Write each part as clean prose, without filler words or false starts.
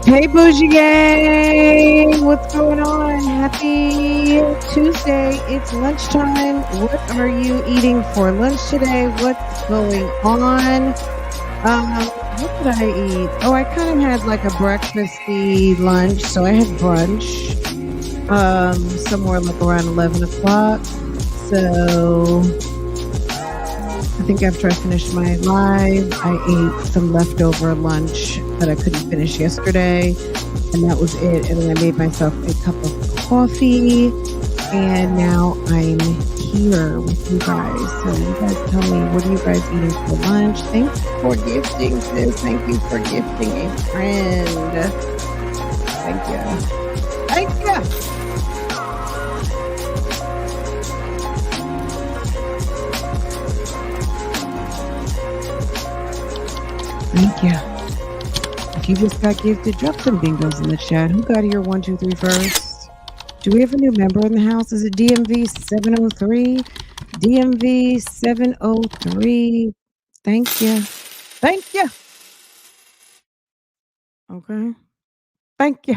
Hey, Bougie Gang! What's going on? Happy Tuesday. It's lunchtime. What are you eating for lunch today? What's going on? What did I eat? Oh, I kind of had like a breakfasty lunch. So I had brunch somewhere like around 11 o'clock. So I think after I finished my live, I ate some leftover lunch that I couldn't finish yesterday, and that was it. And then I made myself a cup of coffee, and now I'm here with you guys. So you guys tell me, what are you guys eating for lunch? Thanks for gifting this. Thank you for gifting a friend. Thank you. Thank you. Thank you. If you just got gifted, drop some bingos in the chat. Who got here 1, 2, 3 first? Do we have a new member in the house? Is it DMV 703? DMV 703. Thank you. Thank you. Okay. Thank you.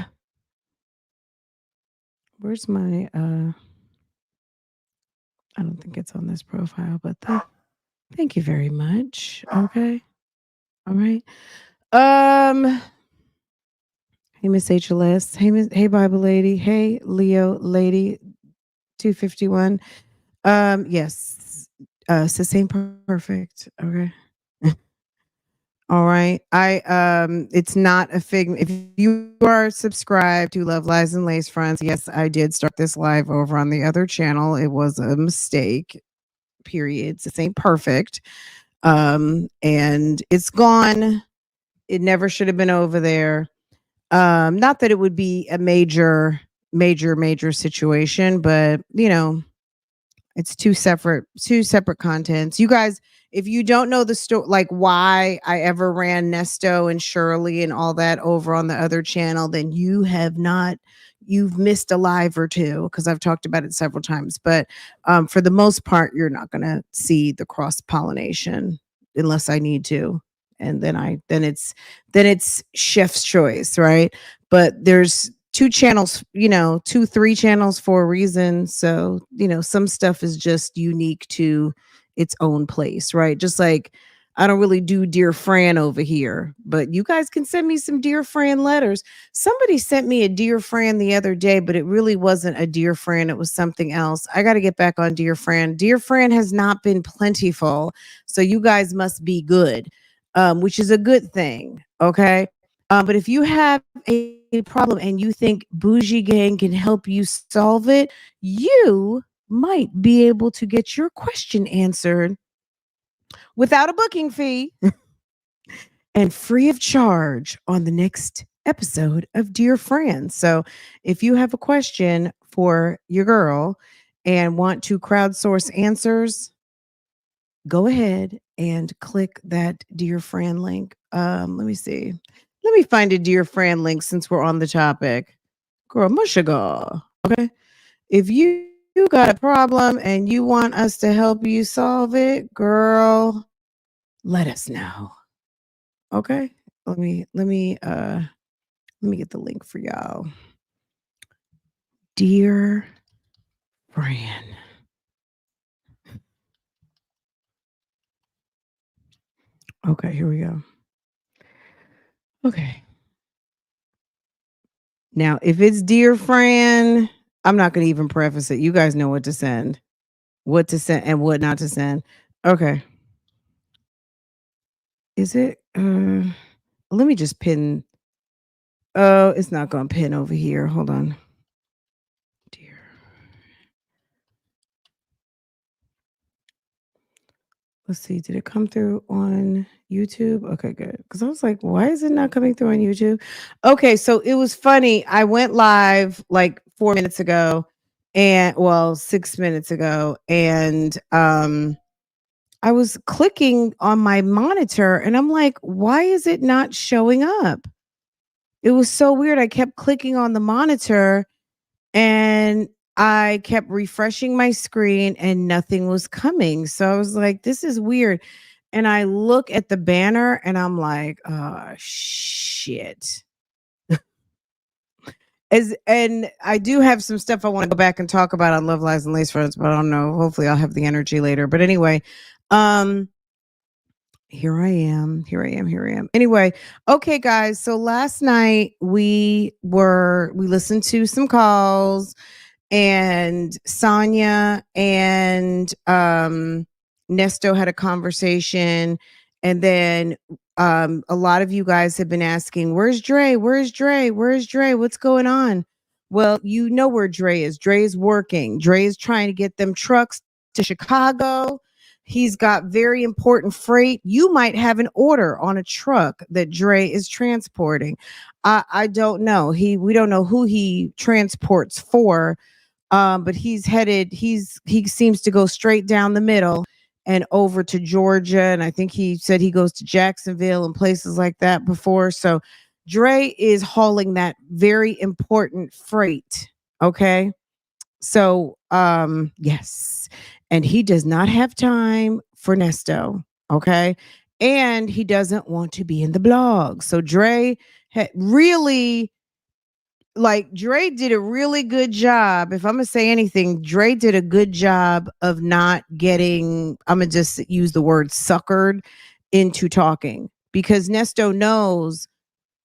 Where's my I don't think it's on this profile, but thank you very much. Okay. All right. Hey, Miss HLS. Hey, Bible Lady. Hey, Leo Lady 251. Yes. Same perfect. Okay. All right. It's not a figment. If you are subscribed to Love Lies and Lace Fronts, yes, I did start this live over on the other channel. It was a mistake. Period. It's ain't perfect. And it's gone. It never should have been over there. Not that it would be a major situation, but it's two separate contents. You guys, if you don't know the story, like why I ever ran Nesto and Shirley and all that over on the other channel, then you've missed a live or two, because I've talked about it several times. But for the most part, you're not going to see the cross pollination unless I need to. And then it's chef's choice, right? But there's two channels, 3 channels for a reason. So, some stuff is just unique to its own place, right? Just like I don't really do Dear Fran over here, but you guys can send me some Dear Fran letters. Somebody sent me a Dear Fran the other day, but it really wasn't a Dear Fran. It was something else. I got to get back on Dear Fran. Dear Fran has not been plentiful. So you guys must be good. Which is a good thing, okay? But if you have a problem and you think Bougie Gang can help you solve it, you might be able to get your question answered without a booking fee and free of charge on the next episode of Dear Friends. So if you have a question for your girl and want to crowdsource answers, go ahead and click that Dear Fran link. Let me see. Let me find a Dear Fran link since we're on the topic. Girl, mushaga. Okay. If you got a problem and you want us to help you solve it, girl, let us know. Okay. Let me get the link for y'all. Dear Fran. Okay, here we go. Okay. Now, if it's Dear Fran, I'm not going to even preface it. You guys know what to send and what not to send. Okay. Is it? Let me just pin. Oh, it's not going to pin over here. Hold on. Dear. Let's see. Did it come through on YouTube? Okay, good. Because I was like, why is it not coming through on YouTube? Okay, so it was funny. I went live like 4 minutes ago, 6 minutes ago, and I was clicking on my monitor, and I'm like, why is it not showing up? It was so weird. I kept clicking on the monitor, and I kept refreshing my screen and nothing was coming. So I was like, this is weird. And I look at the banner and I'm like, oh, shit. And I do have some stuff I want to go back and talk about on Love Lies and Lace Fronts, but I don't know. Hopefully I'll have the energy later. But anyway, um, here I am. Anyway, okay, guys. So last night we listened to some calls, and Sonia and Nesto had a conversation, and then a lot of you guys have been asking, "Where's Dre? Where's Dre? Where's Dre? What's going on?" Well, you know where Dre is. Dre is working. Dre is trying to get them trucks to Chicago. He's got very important freight. You might have an order on a truck that Dre is transporting. I don't know. We don't know who he transports for, but he seems to go straight down the middle and over to Georgia, and I think he said he goes to Jacksonville and places like that before. So Dre is hauling that very important freight. Okay. So yes. And he does not have time for Nesto. Okay. And he doesn't want to be in the blog. So Dre really, like, Dre did a really good job. If I'm gonna say anything, Dre did a good job of not getting, I'm gonna just use the word suckered into talking, because Nesto knows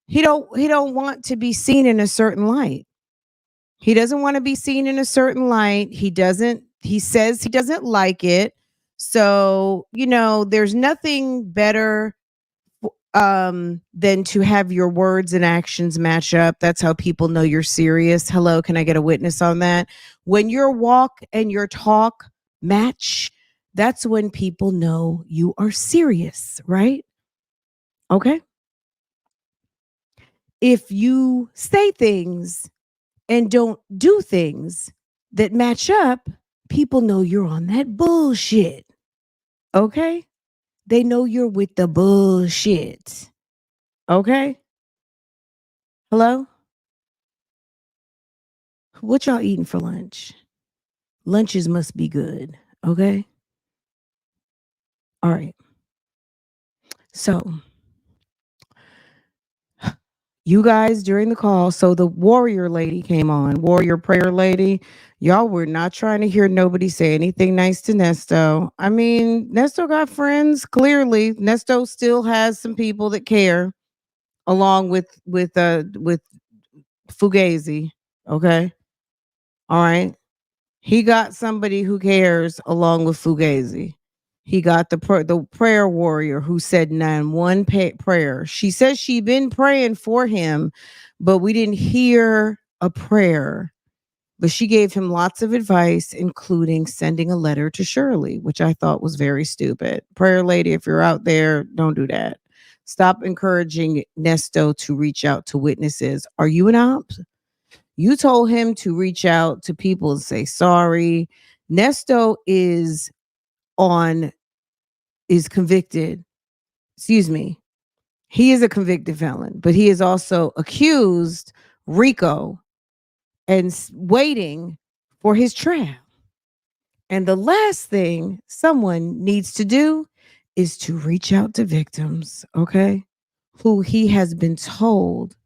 he don't want to be seen in a certain light. He doesn't want to be seen in a certain light. He says he doesn't like it. So, there's nothing better than to have your words and actions match up. That's how people know you're serious. Hello, can I get a witness on that? When your walk and your talk match, that's when people know you are serious, right? Okay. If you say things and don't do things that match up, people know you're on that bullshit. Okay. They know you're with the bullshit. Okay. Hello? What y'all eating for lunch? Lunches must be good. Okay. All right. So, you guys during the call, so the warrior lady came on, warrior prayer lady. Y'all were not trying to hear nobody say anything nice to Nesto. I mean, Nesto got friends. Clearly, Nesto still has some people that care, along with Fugazi. Okay. All right. He got somebody who cares along with Fugazi. He got the prayer warrior who said none one prayer. She says she been praying for him, but we didn't hear a prayer. But she gave him lots of advice, including sending a letter to Shirley, which I thought was very stupid. Prayer lady, if you're out there, don't do that. Stop encouraging Nesto to reach out to witnesses. Are you an op? You told him to reach out to people and say sorry. Nesto on is convicted. Excuse me. He is a convicted felon, but he is also accused RICO and waiting for his trial. And the last thing someone needs to do is to reach out to victims, okay? Who he has been told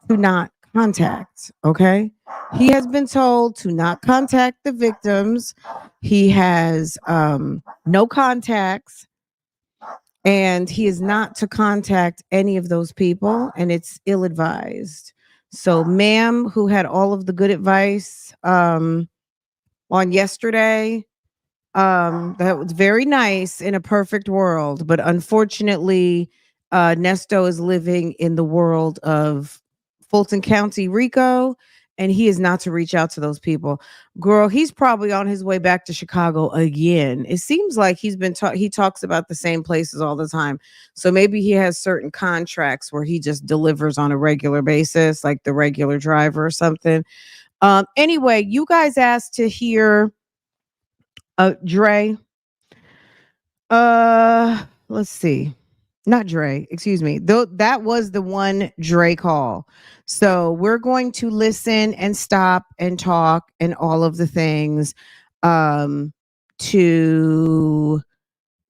to not contact, okay? He has been told to not contact the victims. He has no contacts, and he is not to contact any of those people, and it's ill-advised. So, ma'am, who had all of the good advice on yesterday, that was very nice in a perfect world, but unfortunately, Nesto is living in the world of Fulton County RICO, and he is not to reach out to those people. Girl, he's probably on his way back to Chicago again. It seems like he talks about the same places all the time. So maybe he has certain contracts where he just delivers on a regular basis, like the regular driver or something. Anyway, you guys asked to hear Dre. Let's see. Not Dre, excuse me. Though that was the one Dre call. So we're going to listen and stop and talk and all of the things to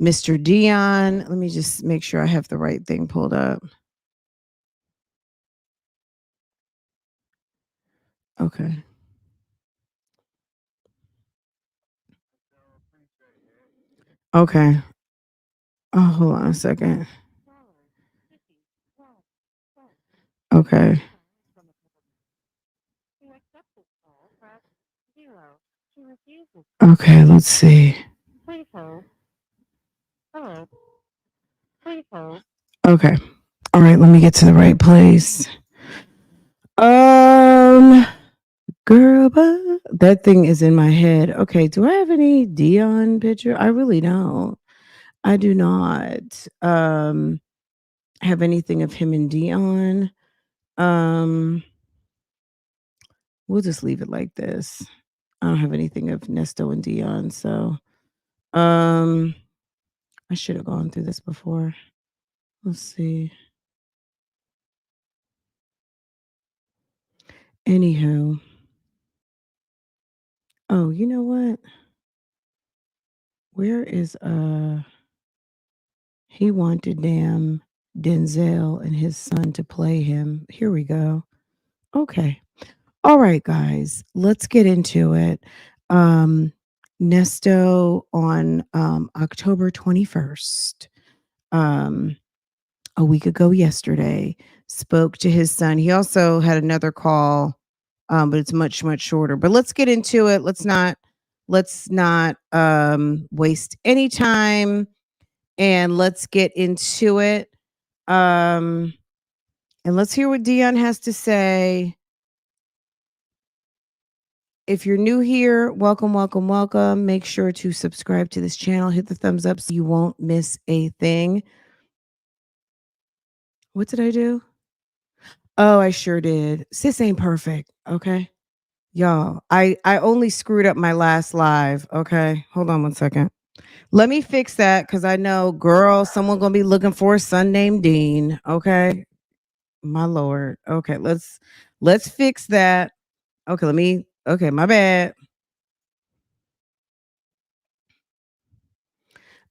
Mr. Deon. Let me just make sure I have the right thing pulled up. Okay. Okay. Oh, hold on a second. Okay. Okay, let's see. Okay. All right, let me get to the right place. Um Girl, but that thing is in my head. Okay, do I have any Deon picture? I really don't. I do not have anything of him and Deon. Um we'll just leave it like this. I don't have anything of Nesto and Deon, so um I should have gone through this before. Let's see. Anywho. Oh, you know what? Where is he wanted damn Denzel and his son to play him. Here we go. Okay. All right, guys, let's get into it. Um, Nesto on October 21st, um, a week ago yesterday, spoke to his son. He also had another call, but it's much, much shorter. But let's get into it. Let's not waste any time and let's get into it. Um, and let's hear what Deon has to say. If you're new here, welcome, welcome, welcome. Make sure to subscribe to this channel. Hit the thumbs up so you won't miss a thing. What did I do? Oh, I sure did. Sis ain't perfect. Okay. Y'all, I only screwed up my last live. Okay. Hold on one second. Let me fix that because I know, girl, someone gonna be looking for a son named Dean. Okay. My lord. Okay, let's fix that. Okay, my bad.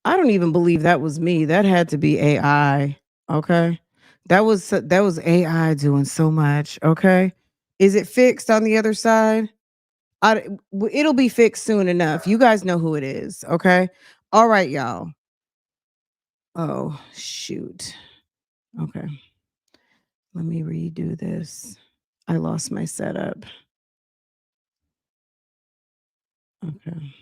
I don't even believe that was me. That had to be AI. Okay. That was AI doing so much. Okay. Is it fixed on the other side? It'll be fixed soon enough. You guys know who it is. Okay. All right, y'all. Oh, shoot. Okay. Let me redo this. I lost my setup. Okay.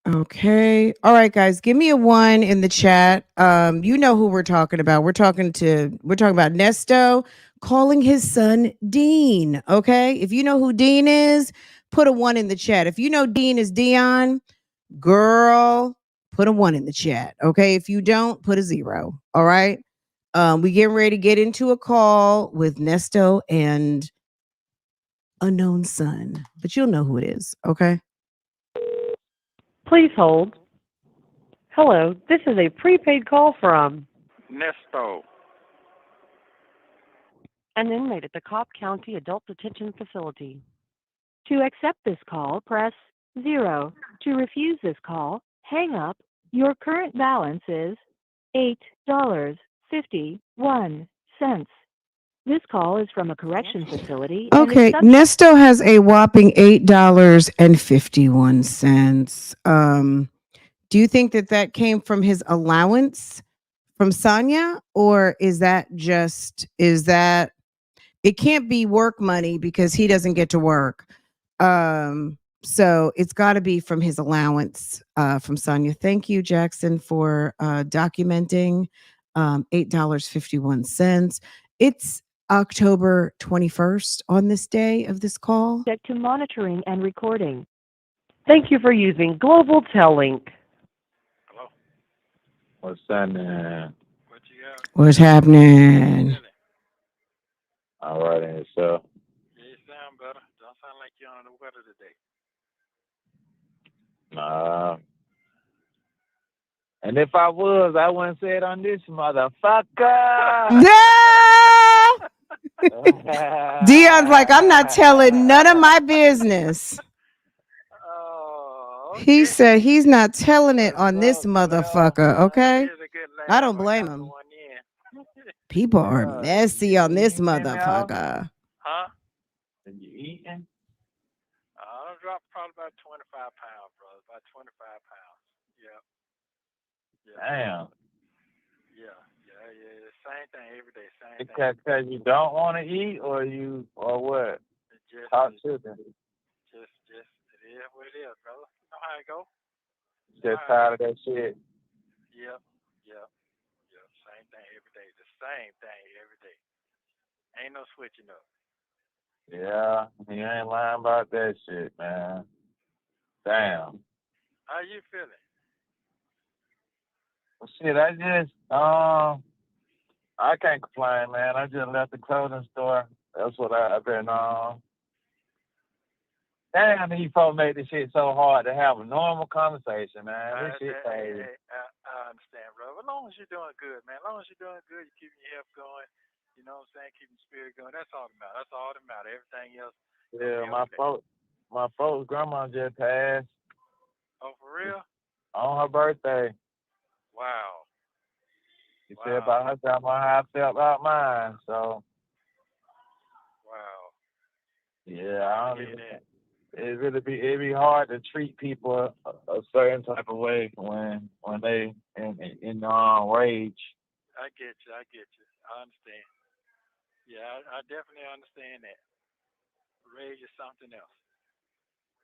Okay. All right, guys. Give me a one in the chat. You know who we're talking about. We're talking about Nesto calling his son Dean. Okay. If you know who Dean is, put a one in the chat. If you know Dean is Deon, girl, put a one in the chat. Okay. If you don't, put a zero. All right. We getting ready to get into a call with Nesto and unknown son, but you'll know who it is. Okay. Please hold. Hello, this is a prepaid call from Nesto. an inmate at the Cobb County Adult Detention Facility. To accept this call, press 0. To refuse this call, hang up. Your current balance is $8.51. This call is from a correction facility. Okay, Nesto has a whopping $8.51. Do you think that came from his allowance from Sonia, or is that it can't be work money because he doesn't get to work. So it's got to be from his allowance from Sonia. Thank you, Jackson, for documenting $8.51. It's October 21st on this day of this call. Subject to monitoring and recording. Thank you for using Global Tellink. Hello. What's happening? What you got? What's happening? All right, and yourself? Yeah, you sound better. Don't sound like you're on the weather today. Nah. And if I was, I wouldn't say it on this motherfucker. No! Deon's like, I'm not telling none of my business. Oh, okay. He said he's not telling it on this motherfucker, okay? Here's a good laugh. I don't blame him. People are Yeah, messy on this eating now? motherfucker. Huh? Are you eating? I done dropped probably about 25 pounds, brother. About 25 pounds. Yeah, yeah, Damn. yeah. Same thing every day. Same thing. Because you don't want to eat, or what? It just, Talk it to them. just, it is what it is, brother. You know how it go. You know Just how it go. tired of that shit. Yep, yep, yep. Same thing every day. The same thing every day. Ain't no switching up. Yeah, you ain't lying about that shit, man. Damn. How you feeling? Well, shit, I can't complain, man. I just left the clothing store. That's what I've been on. Damn, these folks make this shit so hard to have a normal conversation, man. This shit crazy. I understand, bro. As long as you're doing good, man. As long as you're doing good, you're keeping your health going. You know what I'm saying? Keeping your spirit going. That's all that matters. That's all that matters. Everything else gonna Yeah, be okay. my folks' grandma just passed Oh, for real? on her birthday. Wow. She said Wow. about her grandma how I felt about mine. So Wow. yeah, I don't hear even. that. It be hard to treat people a certain type of way when they in rage. I get you. I understand. Yeah, I definitely understand that. Rage is something else.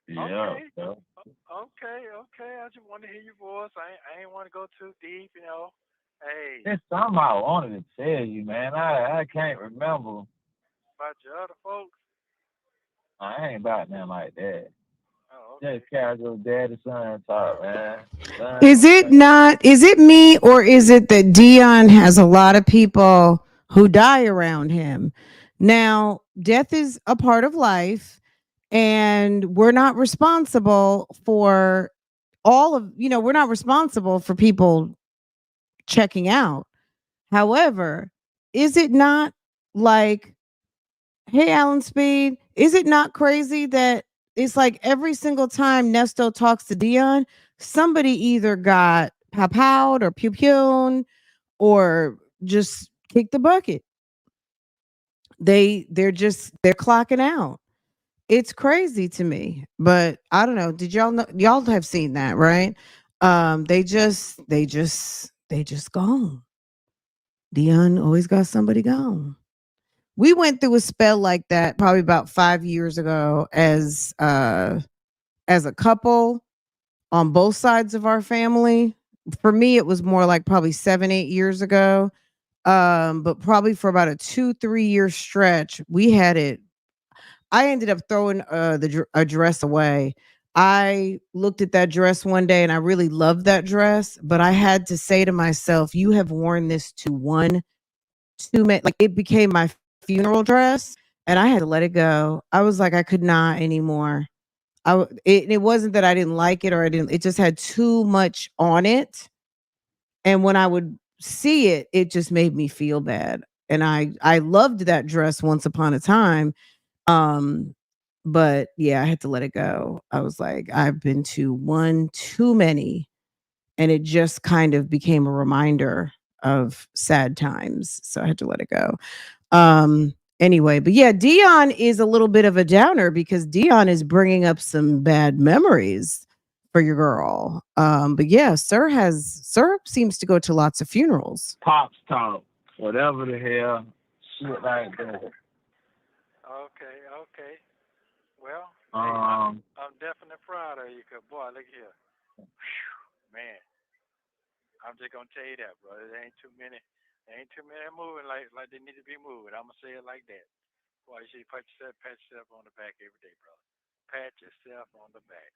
Yeah. Okay. So. Okay. I just want to hear your voice. I ain't want to go too deep, you know. Hey, There's something I wanted to tell you, man. I can't remember. about your other folks. I ain't about nothing like that. Oh, okay. Just casual daddy son talk, man. Is it not? Is it me or is it that Deon has a lot of people who die around him? Now, death is a part of life, and we're not responsible for we're not responsible for people checking out. However, is it not like, hey, Alan Speed, is it not crazy that it's like every single time Nesto talks to Deon, somebody either got pow-powed or pew-pewed or just kicked the bucket. They're clocking out. It's crazy to me, but I don't know. Did y'all know? Y'all have seen that, right? They just gone. Dion always got somebody gone. We went through a spell like that probably about 5 years ago as a couple on both sides of our family. For me, it was more like probably 7, 8 years ago. But probably for about a 2, 3 year stretch, we had it. I ended up throwing a dress away. I looked at that dress one day and I really loved that dress, but I had to say to myself, "You have worn this to one too many." Like it became my funeral dress, and I had to let it go. I was like, I could not anymore. It wasn't that I didn't like it or I didn't. It just had too much on it, and when I would see it, it just made me feel bad. And I loved that dress once upon a time, um, but yeah, I had to let it go. I was like, I've been to one too many, and it just kind of became a reminder of sad times. So I had to let it go. Anyway, but yeah, Dion is a little bit of a downer because Dion is bringing up some bad memories for your girl. But yeah, Sir seems to go to lots of funerals. Pops talk, whatever the hell, shit like that. Okay. Well, hey, I'm definitely proud of you, cause boy, look here, man. I'm just gonna tell you that, bro. There ain't too many moving like they need to be moving. I'm gonna say it like that. Boy, you should pat yourself on the back every day, brother. Pat yourself on the back.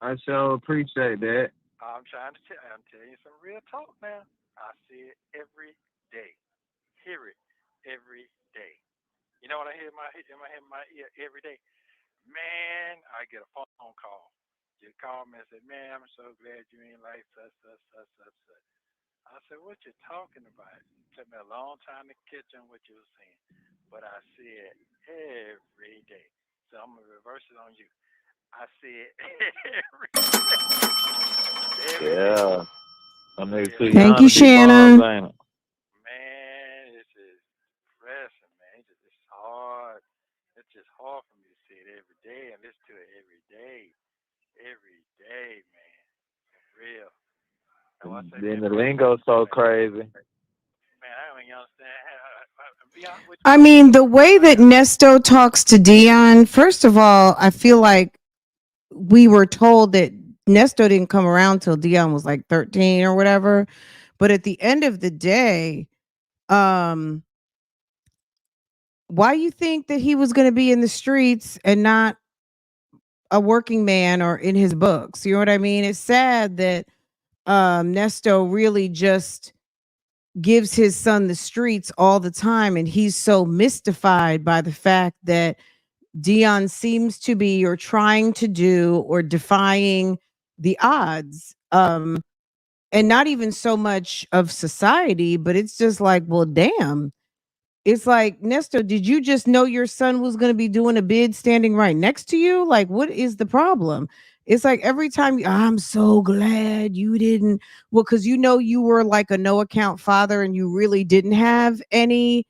I sure appreciate that. I'm telling you some real talk now. I see it every day. Hear it every day. You know what I hear in my ear every day? Man, I get a phone call. You call me and say, "Man, I'm so glad you ain't like such. I said, "What you talking about?" It took me a long time to catch on what you were saying, but I see it every day. So I'm gonna reverse it on you. I see it every day. Every day. Yeah. I mean, too Thank young you, to be bugs, Shannon. Man, just hard for me to see it every day and listen to it every day, man. For real. That's why I say, Then man, the put some lingo so respect. crazy. Man, I don't even understand. Be honest with you, I bro. mean, the way I that Nesto talks to Deon, first of all, I feel like we were told that Nesto didn't come around till Deon was like 13 or whatever. But at the end of the day, um, why you think that he was going to be in the streets and not a working man or in his books? You know what I mean? It's sad that Nesto really just gives his son the streets all the time, and he's so mystified by the fact that Deon seems to be or trying to do or defying the odds. And not even so much of society, but it's just like, well, damn. It's like, Nesto, did you just know your son was going to be doing a bid standing right next to you? Like, what is the problem? It's like every time I'm so glad you didn't. Well, because you know you were like a no account father and you really didn't have any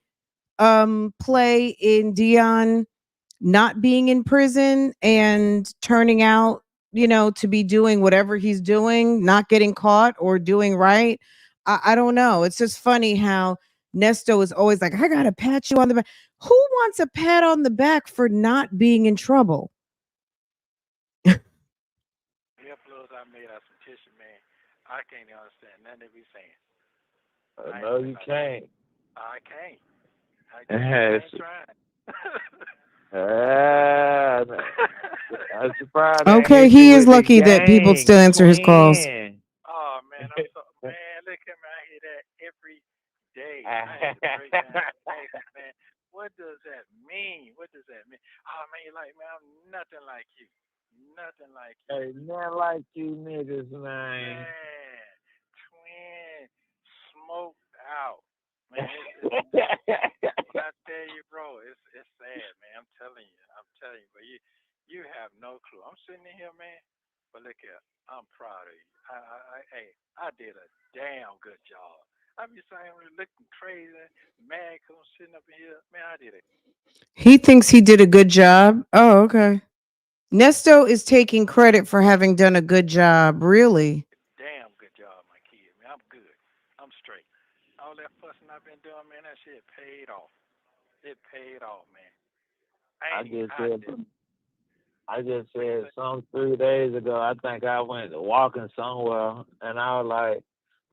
play in Dion not being in prison and turning out, to be doing whatever he's doing, not getting caught or doing right. I don't know. It's just funny how Nesto is always like, I gotta pat you on the back. Who wants a pat on the back for not being in trouble? the uploads I made out some tissue, man. I can't even understand nothing they be saying. I ain't No, gonna you lie. can't. I can't. I Yes. ain't trying. I'm surprised they ain't Okay, hit you he is with the lucky that people still gang answer his calls. twin. Oh man, I'm so man. Look at me. I hear that every day. I had to break down taxes, man. What does that mean? What does that mean? Oh man, you like man? I'm nothing like you. Nothing like you, Hey, nothing like you niggas, man. man. Twin smoked out, man. When I tell you, bro, it's sad, man. I'm telling you, but you have no clue. I'm sitting in here, man. But look here, I'm proud of you. Hey, I did a damn good job. I be saying, looking crazy, mad, cause I'm sitting up in here, man. I did it. He thinks he did a good job. Oh, okay. Nesto is taking credit for having done a good job, really. Damn good job, my kid, man. I'm good. I'm straight. All that fussing I've been doing, man, that shit paid off. It paid off, man. I I ain't even just hot said there. I just What you said say? some 3 days ago. I think I went walking somewhere, and I was like,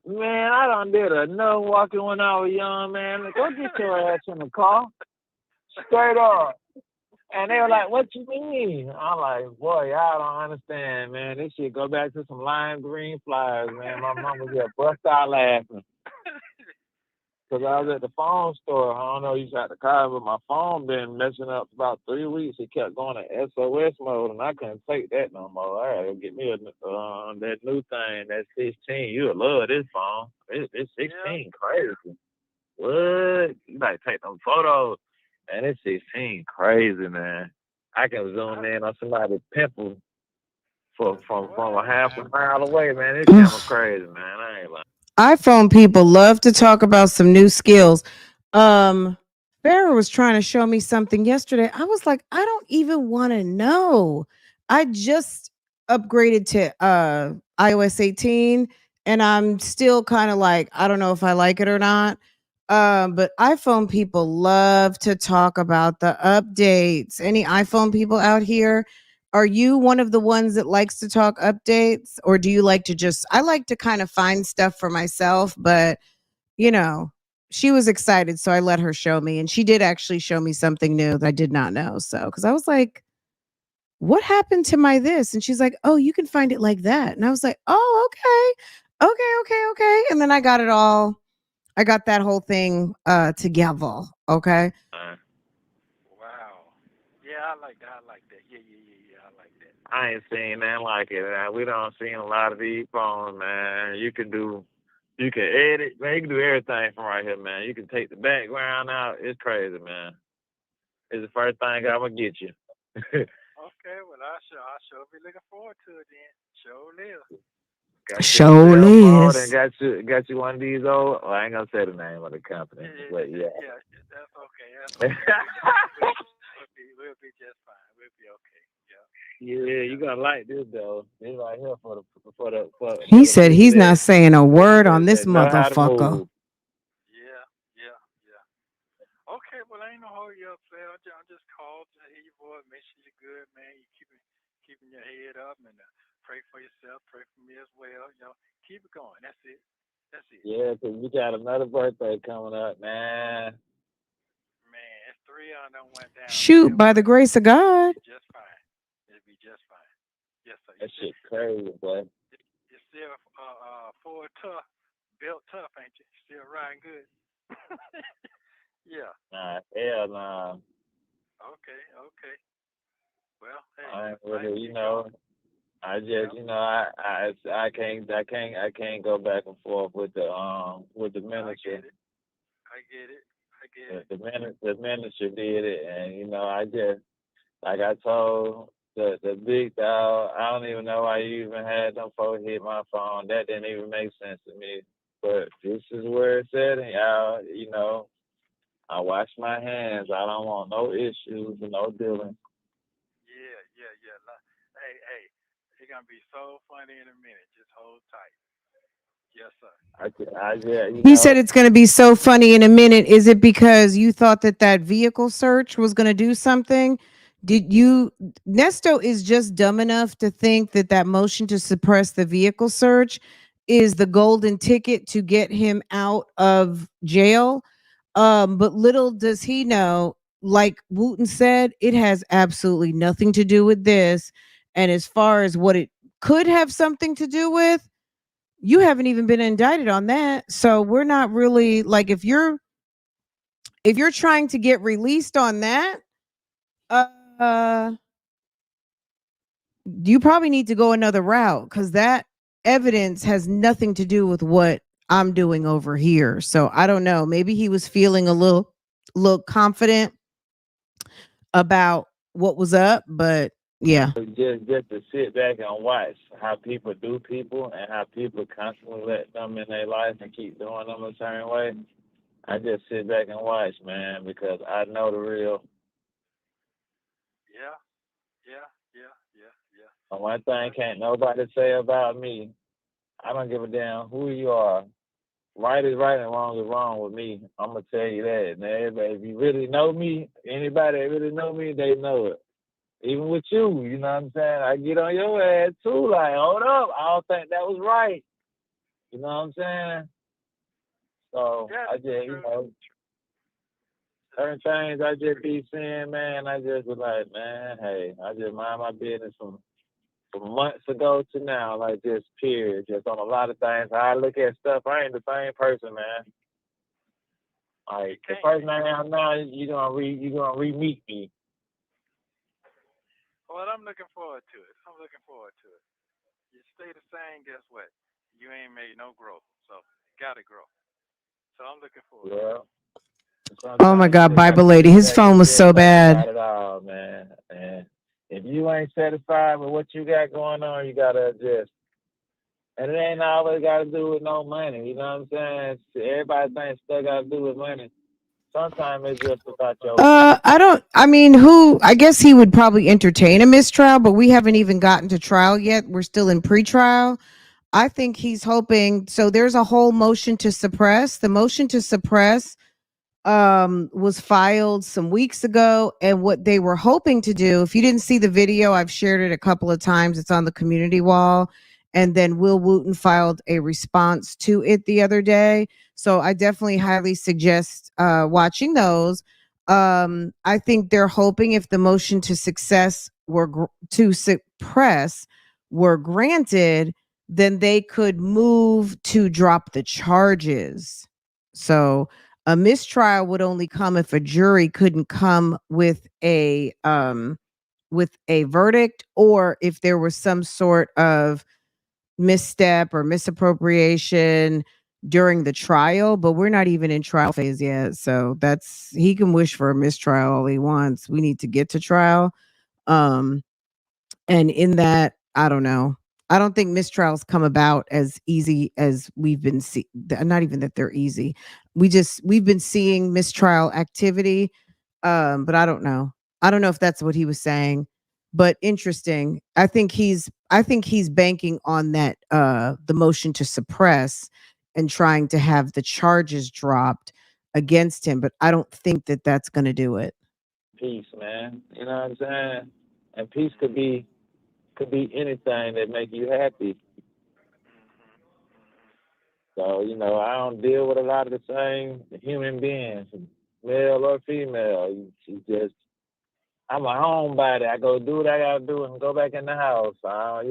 "Man, I done did enough walking when I was young, man. Go get your ass in the car, straight up." And they were like, "What you mean?" I'm like, "Boy, y'all don't understand, man. This shit go back to some lime green flies, man. My mama just bust out laughing. Because I was Yeah. at the phone store. I don't know you got the car, but my phone been messing up for about 3 weeks. It kept going to SOS mode, and I couldn't take that no more. I had to get me that new thing, that 16. You would love this phone. It's Yeah. 16, crazy. What? You like take them photos, and it's 16, crazy, man. I can zoom in on somebody's pimple from a What? half a mile away, man. This camera crazy, man. I ain't lying. iPhone people love to talk about some new skills. Um, Farrah was trying to show me something yesterday. I was like, I don't even want to know. I just upgraded to iOS 18 and I'm still kind of like, I don't know if I like it or not. But iPhone people love to talk about the updates. Any iPhone people out here? Are you one of the ones that likes to talk updates or do you like to just I like to kind of find stuff for myself, but you know, she was excited so I let her show me and she did actually show me something new that I did not know. So cuz I was like, "What happened to my this?" And she's like, "Oh, you can find it like that." And I was like, "Oh, okay. Okay, okay, okay." And then I got that whole thing together, okay? Wow. Yeah, I like that. I like that. Yeah. I like that. I ain't seen nothing like it. We don't seen a lot of these phones, man. You can edit, man. You can do everything from right here, man. You can take the background out. It's crazy, man. It's the first thing I'm gonna get you. Okay, well, I sure be looking forward to it then. Sure live. Got you a Show cell phone and is. got you one of these old. Well, I ain't gonna say the name of the company, Yeah, but yeah. yeah, that's okay. That's okay. We'll be Yeah, you gonna like this though. This right here He for the said people he's not saying a word on this that know how to motherfucker. move. Yeah, yeah, yeah. Okay, well, I ain't no hold you up, player. I just called to hear your voice, make sure you're good, man. You keeping your head up and pray for yourself, pray for me as well. Keep it going. That's it. That's it. Yeah, 'cause we got another birthday coming up, man. Man, it's three on them went down Shoot, there, by the but grace of it'll God. be just fine. It'll be just fine. Yes, sir. That shit crazy, boy. You still full tough, built tough, ain't you? Still riding good. Yeah. Nah, hell nah. Okay. Okay. Well, hey, I ain't life really, keep going. I Yeah. just, I can't go back and forth with the I minister. get it. I get it. I get it. The minister did it, and I just, like I told the big dog, I don't even know why you even had them folks hit my phone. That didn't even make sense to me. But this is where it's at, and y'all, I wash my hands. I don't want no issues and no dealing. Yeah. Yeah. Yeah. Hey. It's gonna be so funny in a minute. Just hold tight. Yes, sir. Yeah, He said it's going to be so funny in a minute. Is it because you thought that that vehicle search was going to do something? Did you? Nesto is just dumb enough to think that that motion to suppress the vehicle search is the golden ticket to get him out of jail. But little does he know, like Wooten said, it has absolutely nothing to do with this. And as far as what it could have something to do with, you haven't even been indicted on that. So we're not really like, if you're trying to get released on that, uh you probably need to go another route, because that evidence has nothing to do with what I'm doing over here. So I don't know. Maybe he was feeling a little confident about what was up, but yeah. just to sit back and watch how people do people and how people constantly let them in their life and keep doing them a certain way. I just sit back and watch, man, because I know the real. Yeah. Yeah. Yeah. Yeah. Yeah. And one thing can't nobody say about me. I don't give a damn who you are. Right is right and wrong is wrong with me. I'm gonna tell you that. And everybody, if you really know me, anybody that really know me, they know it. Even with you, you know what I'm saying? I get on your ass too, like, hold up, I don't think that was right. You know what I'm saying? So Yeah. I just, True. certain things I just be seeing, man, I just was like, man, hey, I just mind my business from months ago to now, like this period, just on a lot of things. How I look at stuff, I ain't the same person, man. You Like the can't person be. I am now, you gonna re-meet me. Well, I'm looking forward to it. I'm looking forward to it. You stay the same, guess what? You ain't made no growth. So gotta grow. So I'm looking forward to Yeah. it. Oh my Sometimes you God, just Bible gotta lady, sit his back phone and was just so think about bad. it all, man. And if you ain't satisfied with what you got going on, you gotta adjust. And it ain't always gotta do with no money. You know what I'm saying? Everybody thinks stuff gotta do with money. Sometimes it's just about your. I don't, I mean, who, I guess he would probably entertain a mistrial, but we haven't even gotten to trial yet. We're still in pretrial. I think he's hoping, so there's a whole motion to suppress. The motion to suppress was filed some weeks ago, and what they were hoping to do, if you didn't see the video, I've shared it a couple of times, it's on the community wall, and then Will Wooten filed a response to it the other day. So I definitely highly suggest watching those. I think they're hoping, if the motion to success were to suppress were granted, then they could move to drop the charges. So a mistrial would only come if a jury couldn't come with a verdict, or if there was some sort of misstep or misappropriation during the trial. But we're not even in trial phase yet, so that's, he can wish for a mistrial all he wants. We need to get to trial. um and in that, I don't know. I don't think mistrials come about as easy as we've been see. Not even that they're easy. We've been seeing mistrial activity, but I don't know. I don't know if that's what he was saying. but interesting. I think he's banking on that the motion to suppress and trying to have the charges dropped against him, but I don't think that that's going to do it. Peace, man. You know what I'm saying? And peace could be anything that make you happy. So, I don't deal with a lot of the same human beings, male or female. It's just I'm a homebody. I go do what I gotta do and go back in the house. Yeah,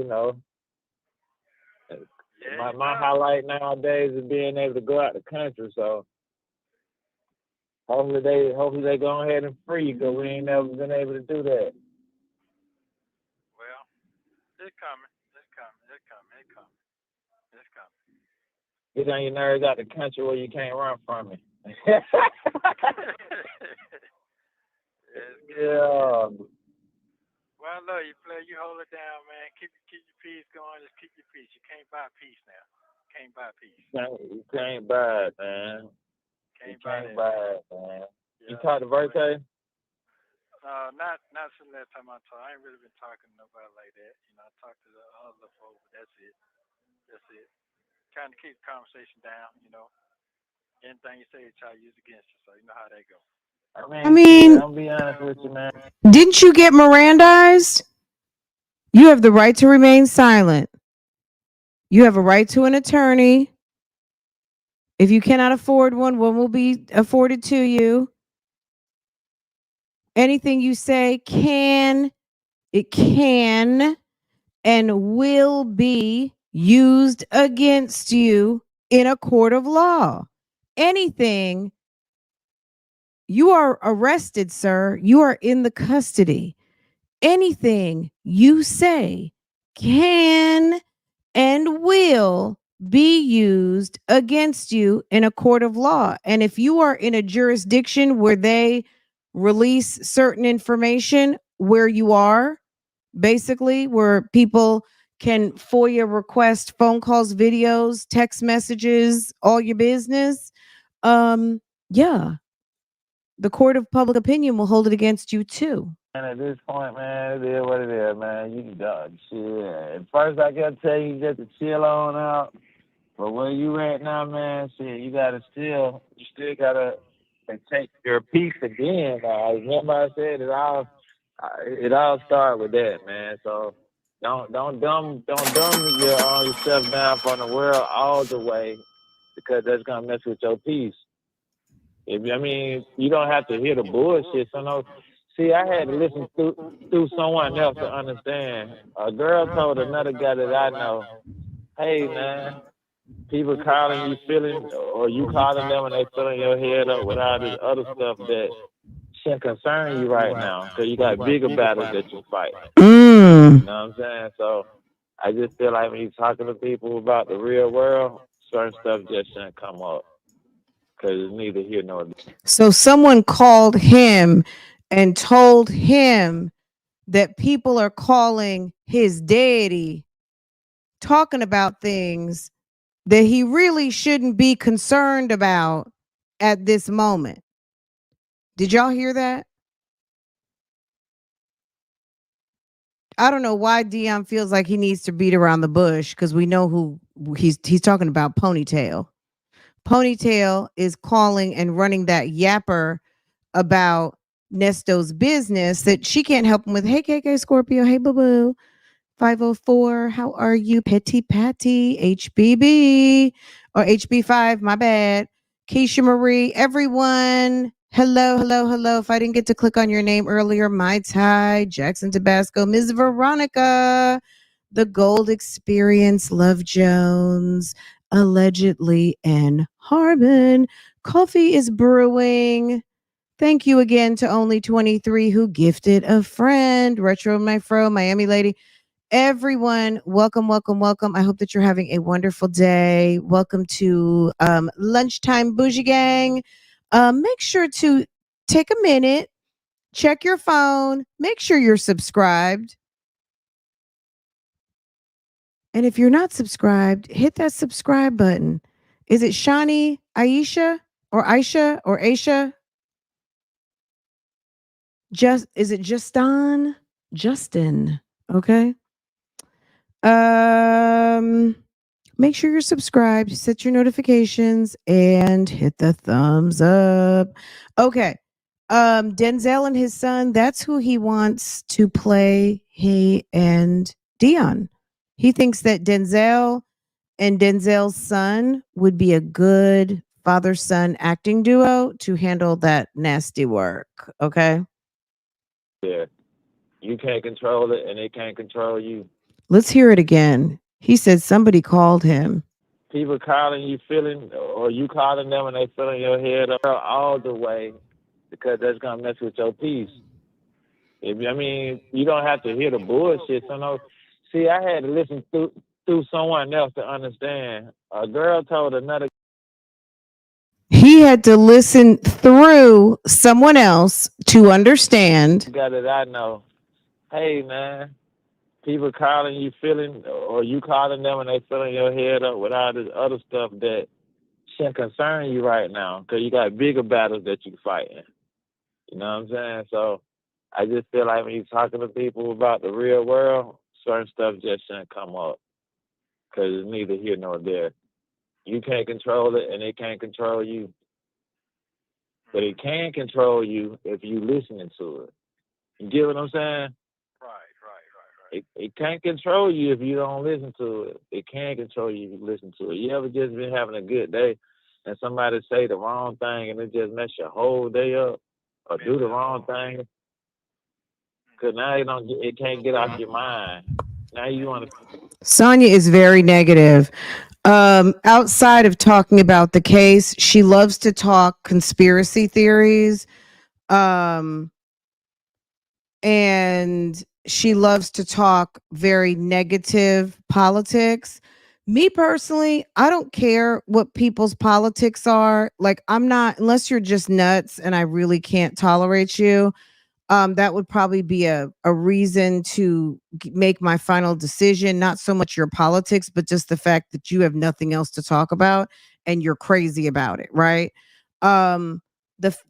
My highlight nowadays is being able to go out the country. So hopefully they go ahead and free because we ain't never been able to do that. well, it's coming. It's coming. It's coming. It's coming. It's coming. Get on your nerves out the country where you can't run from it. It's good. Yeah. Well, I love you, player. You hold it down, man. Keep your peace going. Just keep your peace. You can't buy peace now. Can't buy peace. You can't buy it, man. You Can't buy can't that. buy it, man. You Yeah. talked to Verte? Not since that time I talked. I ain't really been talking to nobody like that. I talked to the other folks, but that's it. That's it. Trying to keep the conversation down. Anything you say, they try to use against you. So you know how that go. I mean, I'm be honest with you, man. didn't you get Mirandized? You have the right to remain silent. You have a right to an attorney. If you cannot afford one will be afforded to you. Anything you say can and will be used against you in a court of law. Anything, you are arrested, sir. You are in the custody. Anything you say can and will be used against you in a court of law. And if you are in a jurisdiction where they release certain information where you are, basically, where people can FOIA request phone calls, videos, text messages, all your business, yeah, the court of public opinion will hold it against you too. And at this point, man, it is what it is, man. You done shit. At first, I gotta tell you just to chill on out. But where you at now, man, shit, you still gotta take your peace again. Remember I said it all started with that, man. So don't dumb yourself down from the world all the way because that's gonna mess with your peace. You don't have to hear the bullshit. So no, see, I had to listen through someone else to understand. A girl told another guy that I know, "Hey, man, people calling you feeling, or you calling them and they filling your head up with all this other stuff that shouldn't concern you right now, because you got bigger battles that you fight." You know what I'm saying? So I just feel like when you're talking to people about the real world, certain stuff just shouldn't come up because it's neither here nor there. So someone called him and told him that people are calling his deity, talking about things that he really shouldn't be concerned about at this moment. Did y'all hear that? I don't know why Deon feels like he needs to beat around the bush because we know who he's talking about. Ponytail. Ponytail is calling and running that yapper about Nesto's business that she can't help him with. Hey, KK Scorpio. Hey, boo boo. 504. How are you? Petty Patty. HBB or HB5. My bad. Keisha Marie. Everyone. Hello, hello, hello. If I didn't get to click on your name earlier, Mai Tai, Jackson Tabasco, Ms. Veronica, The Gold Experience, Love Jones, allegedly, and Harbin. Coffee is brewing. Thank you again to Only 23 who gifted a friend. Retro My Fro, Miami Lady. Everyone, welcome, welcome, welcome. I hope that you're having a wonderful day. Welcome to Lunchtime Bougie Gang. Make sure to take a minute, check your phone, make sure you're subscribed. And if you're not subscribed, hit that subscribe button. Is it Shani, Aisha, or Aisha, or Aisha? Is it Justan? Justin. Okay. Um, make sure you're subscribed, set your notifications, and hit the thumbs up. Okay. Denzel and his son, that's who he wants to play he and Deon. He thinks that Denzel and Denzel's son would be a good father son acting duo to handle that nasty work. Okay. Yeah. You can't control it and it can't control you. Let's hear it again. He said somebody called him. People calling you feeling, or you calling them and they filling your head up all the way because that's going to mess with your peace. I mean, you don't have to hear the bullshit. So no, see, I had to listen through someone else to understand. A girl told another He had to listen through someone else to understand. guy that I know, hey man, people calling you feeling, or you calling them and they filling your head up with all this other stuff that shouldn't concern you right now because you got bigger battles that you're fighting. You know what I'm saying? So I just feel like when you're talking to people about the real world, certain stuff just shouldn't come up because it's neither here nor there. You can't control it, and it can't control you. But it can control you if you listening to it. You get what I'm saying? It can't control you if you don't listen to it. It can control you if you listen to it. You ever just been having a good day and somebody say the wrong thing and it just mess your whole day up, or do the wrong thing? Because now it can't get off your mind. Now you want to. Sonia is very negative. Outside of talking about the case, she loves to talk conspiracy theories. Um, and she loves to talk very negative politics. Me personally, I don't care what people's politics are. Like, I'm not, unless you're just nuts and I really can't tolerate you, that would probably be a reason to make my final decision. Not so much your politics, but just the fact that you have nothing else to talk about and you're crazy about it, right? Um,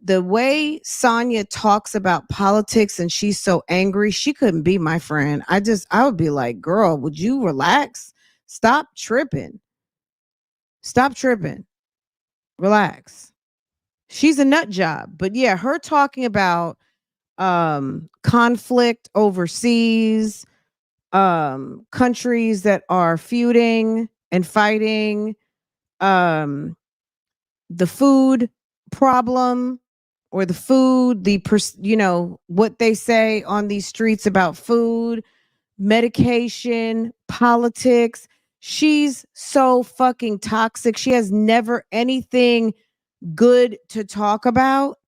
the way Sonia talks about politics and she's so angry, she couldn't be my friend. I would be like, girl, would you relax? Stop tripping. Stop tripping. Relax. She's a nut job. But yeah, her talking about conflict overseas, countries that are feuding and fighting, um the food problem, or the food, what they say on these streets about food, medication, politics. She's so fucking toxic. She has never anything good to talk about.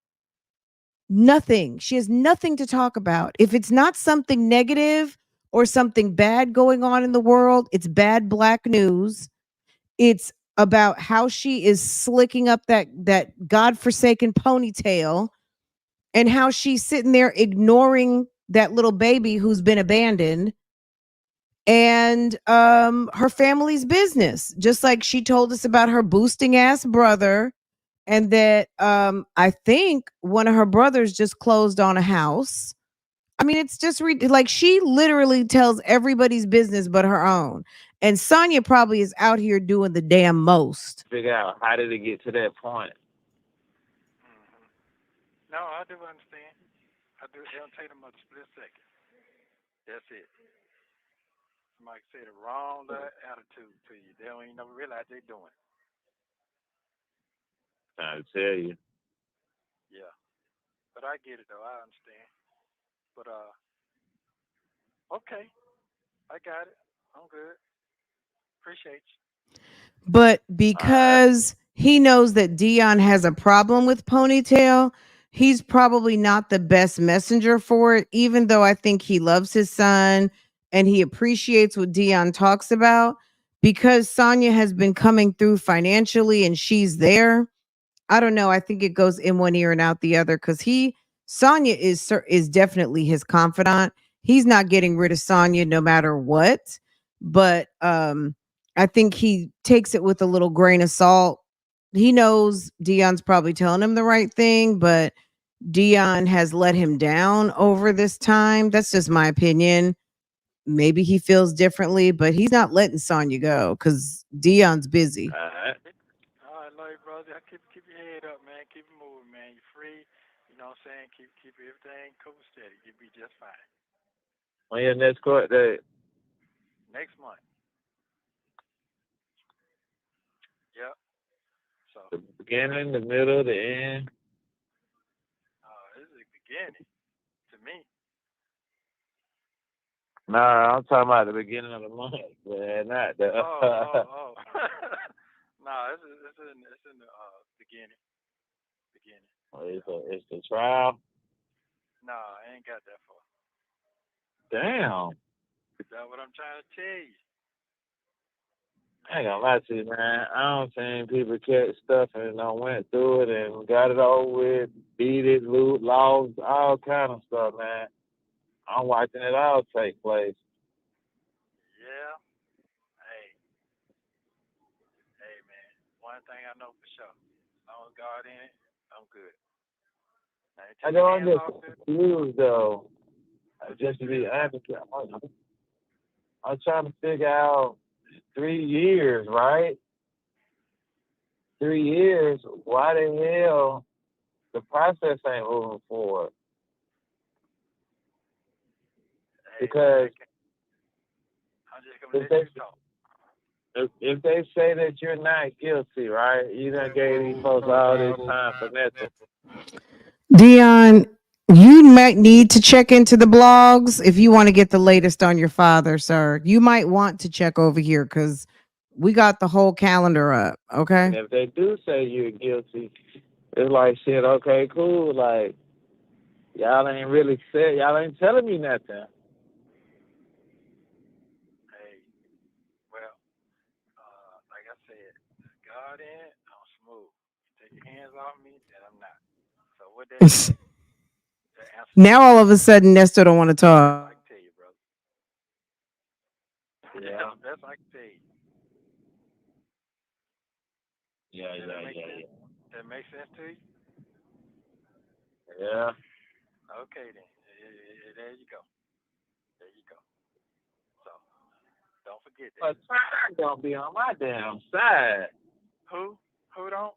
Nothing. She has nothing to talk about. If it's not something negative or something bad going on in the world, it's bad black news. It's about how she is slicking up that godforsaken ponytail, and how she's sitting there ignoring that little baby who's been abandoned, and her family's business. Just like she told us about her boosting ass brother, and that I think one of her brothers just closed on a house. I mean, it's just like she literally tells everybody's business but her own. And Sonya probably is out here doing the damn most. Figure out how did it get to that point. No, I do understand. I do. It don't take them a split second. That's it. Somebody say the wrong attitude to you. They don't even realize they're doing it. I tell you. Yeah. But I get it though. I understand. But okay. I got it. I'm good. Appreciate you. But because he knows that Deon has a problem with ponytail, he's probably not the best messenger for it, even though I think he loves his son and he appreciates what Deon talks about. Because Sonya has been coming through financially and she's there, I don't know. I think it goes in one ear and out the other, because Sonya is definitely his confidant. He's not getting rid of Sonya no matter what. But I think he takes it with a little grain of salt. He knows Deon's probably telling him the right thing, but Deon has let him down over this time. That's just my opinion. Maybe he feels differently, but he's not letting Sonya go because Deon's busy. All right. All right, love you, brother. Keep your head up, man. Keep it moving, man. You're free. You know what I'm saying? Keep everything cool steady. You'll be just fine. On your next court date. Next month. Yep. So, The beginning, the middle, the end. this is the beginning to me. Nah, I'm talking about the beginning of the month, man. Not the. Oh. Nah, it's in the beginning. It's the trial. Nah, I ain't got that far. Damn. That's what I'm trying to tell you. I ain't gonna lie to you, man. I don't think people catch stuff and went through it and got it over with, beat it, lost, all kind of stuff, man. I'm watching it all take place. Yeah. Hey, man. One thing I know for sure. As long as God in it, I'm good. Now, you I take your don't hands get off it. confused though. Just to be honest, I'm trying to figure out 3 years, right? 3 years. Why the hell the process ain't moving forward? Hey, Because I'm just gonna if let you talk. if they say that you're not guilty, right? You done gave these folks all this time for nothing. Deon, you might need to check into the blogs if you want to get the latest on your father, sir. You might want to check over here because we got the whole calendar up. Okay. And if they do say you're guilty, it's like shit. Okay, cool. Like y'all ain't really said. Y'all ain't telling me nothing. Hey, well, like I said, God in it, I'm smooth. You take your hands off me, and I'm not. So what that means? The answer Now all of a sudden, Nesto don't want to talk. I can tell you, brother. Yeah. That's I can tell you. Yeah. That makes sense to you? Yeah. Okay then. There you go. There you go. So don't forget that. But time don't be on my damn side. Who? Who don't?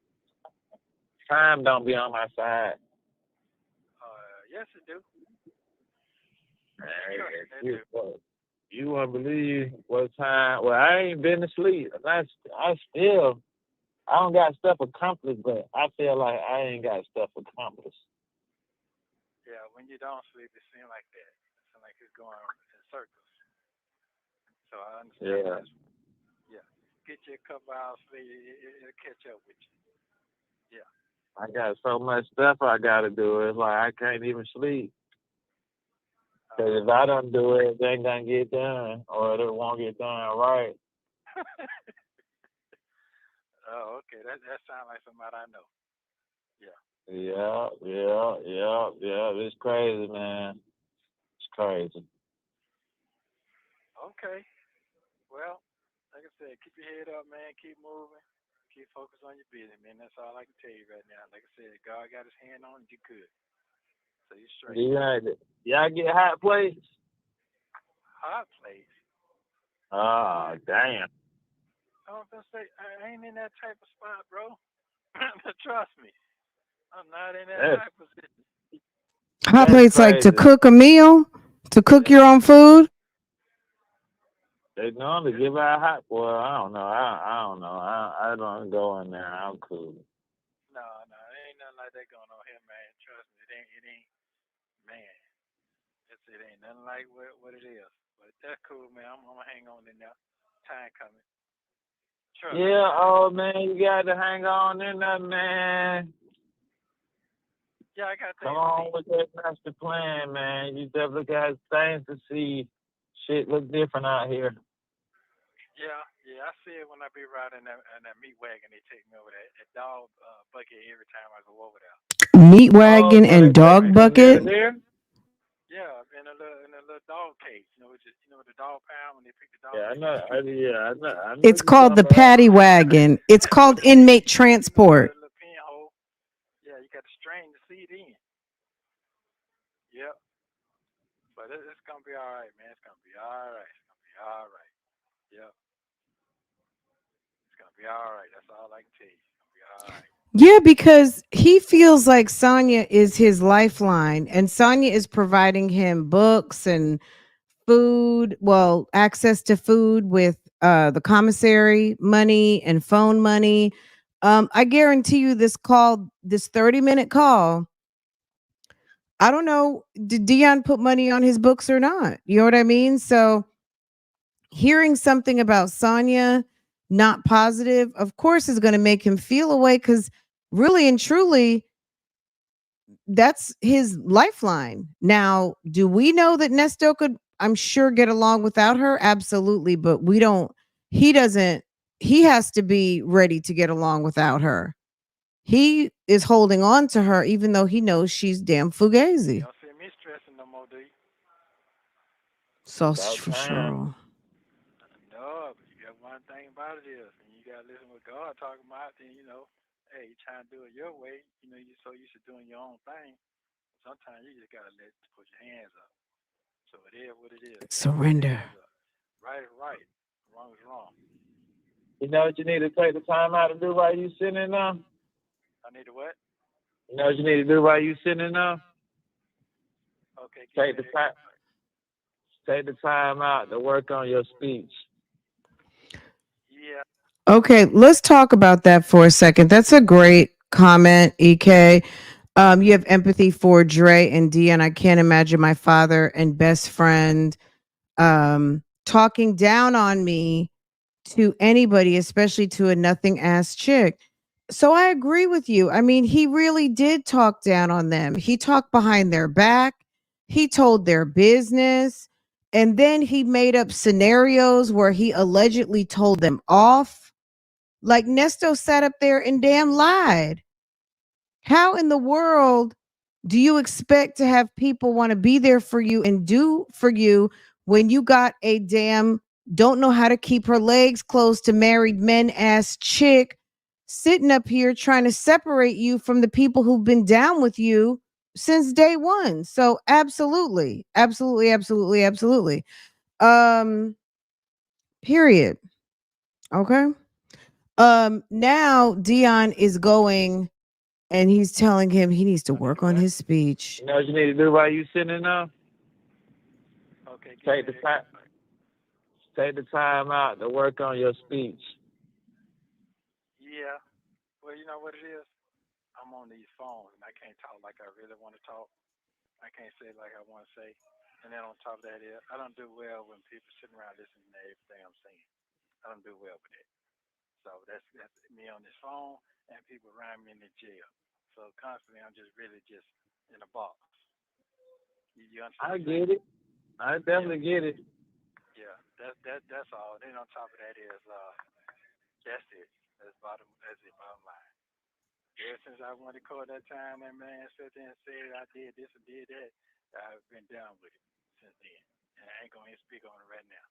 Time don't be on my side. Yes it do. Man, you won't believe what time. Well, I ain't been asleep. I don't got stuff accomplished, but I feel like I ain't got stuff accomplished. Yeah, when you don't sleep, it seems like that. It seems like it's going in circles. So I understand. Yeah. Yeah. Get you a couple hours sleep, it'll catch up with you. Yeah. I got so much stuff I got to do. It's like I can't even sleep. Because if I don't do it, it ain't going to get done, or it won't get done right. Oh, okay. That sounds like somebody I know. Yeah. Yeah. It's crazy, man. It's crazy. Okay. Well, like I said, keep your head up, man. Keep moving. Keep focused on your business, man. That's all I can tell you right now. Like I said, God got his hand on it, you good. So you straight. Y'all get hot plates? Hot place? Oh, damn. I was gonna say I ain't in that type of spot, bro. Trust me. I'm not in that type of position. Hot That's plates like to crazy. cook a meal, to cook your own food. They normally give out hot boy. I don't know. I don't know. I don't go in there. I'm cool. No, ain't nothing like that going on here, man. Trust me, it ain't, man. It ain't nothing like what it is. But that's cool, man. I'm gonna hang on in there. Time coming. Trust me. Yeah, oh man, you got to hang on in there, man. Yeah, I got Come on with that master plan, man. You definitely got things to see. Shit look different out here. Yeah, I see it when I be riding that meat wagon. They take me over that dog bucket every time I go over there. Meat wagon so and they take dog you from bucket. there? Yeah, in a little dog cage. Just the dog pound when they pick the dog. Yeah, I know. I know. It's called the paddy wagon. It's called inmate transport. Little pinhole. Yeah, you got to strain the seed in. Yep. But it's gonna be all right, man. It's gonna be all right. It's gonna be all right. Yep. It's gonna be all right. That's all I can tell you. It's gonna be all right. Yeah, because he feels like Sonya is his lifeline, and Sonya is providing him books and food, well, access to food with the commissary money and phone money. I guarantee you this 30-minute call, I don't know, did Dion put money on his books or not? You know what I mean? So hearing something about Sonya not positive, of course, is going to make him feel away because really and truly, that's his lifeline. Now, do we know that Nesto could, I'm sure, get along without her? Absolutely. But we don't, he doesn't, he has to be ready to get along without her. He is holding on to her even though he knows she's damn You fugazi. don't see me stressing no more, do you? Sausage About for time. sure. No, but you got one thing about it is, and you gotta listen what God talking about. Then hey, you trying to do it your way. You so used to doing your own thing. Sometimes you just gotta put your hands up. So it is what it is. You gotta put your Surrender. hands up. Right is right. Wrong is wrong. You know what you need to take the time out to do while you sitting now? I need to what? You know what you need to do while you sitting now? Okay, give me Take the that. time. Take the time out to work on your speech. Yeah. Okay, let's talk about that for a second. That's a great comment, EK. You have empathy for Dre and D, and I can't imagine my father and best friend talking down on me to anybody, especially to a nothing ass chick. So I agree with you. I mean, he really did talk down on them. He talked behind their back, he told their business, and then he made up scenarios where he allegedly told them off. Like Nesto sat up there and damn lied. How in the world do you expect to have people want to be there for you and do for you when you got a damn don't know how to keep her legs closed to married men ass chick sitting up here trying to separate you from the people who've been down with you since day one? So absolutely, absolutely, absolutely, absolutely. Um, period. Okay. Now Deon is going and he's telling him he needs to I need work to on what? his speech. You know what you need to do while you sitting now? Okay, give me Take the that. time. Take the time out to work on your speech. Yeah. Well, you know what it is? I'm on these phones and I can't talk like I really want to talk. I can't say it like I want to say. And then on top of that is, I don't do well when people sitting around listening to everything I'm saying. I don't do well with that. So that's me on this phone and people around me in the jail. So constantly, I'm just really just in a box. You understand I what I'm saying? get it. I Yeah, definitely get it. yeah. That's all. Then on top of that is, that's it. That's it. Bottom line. Ever since I went to court that time, that man sat there and said I did this and did that. I've been down with it since then, and I ain't gonna even speak on it right now.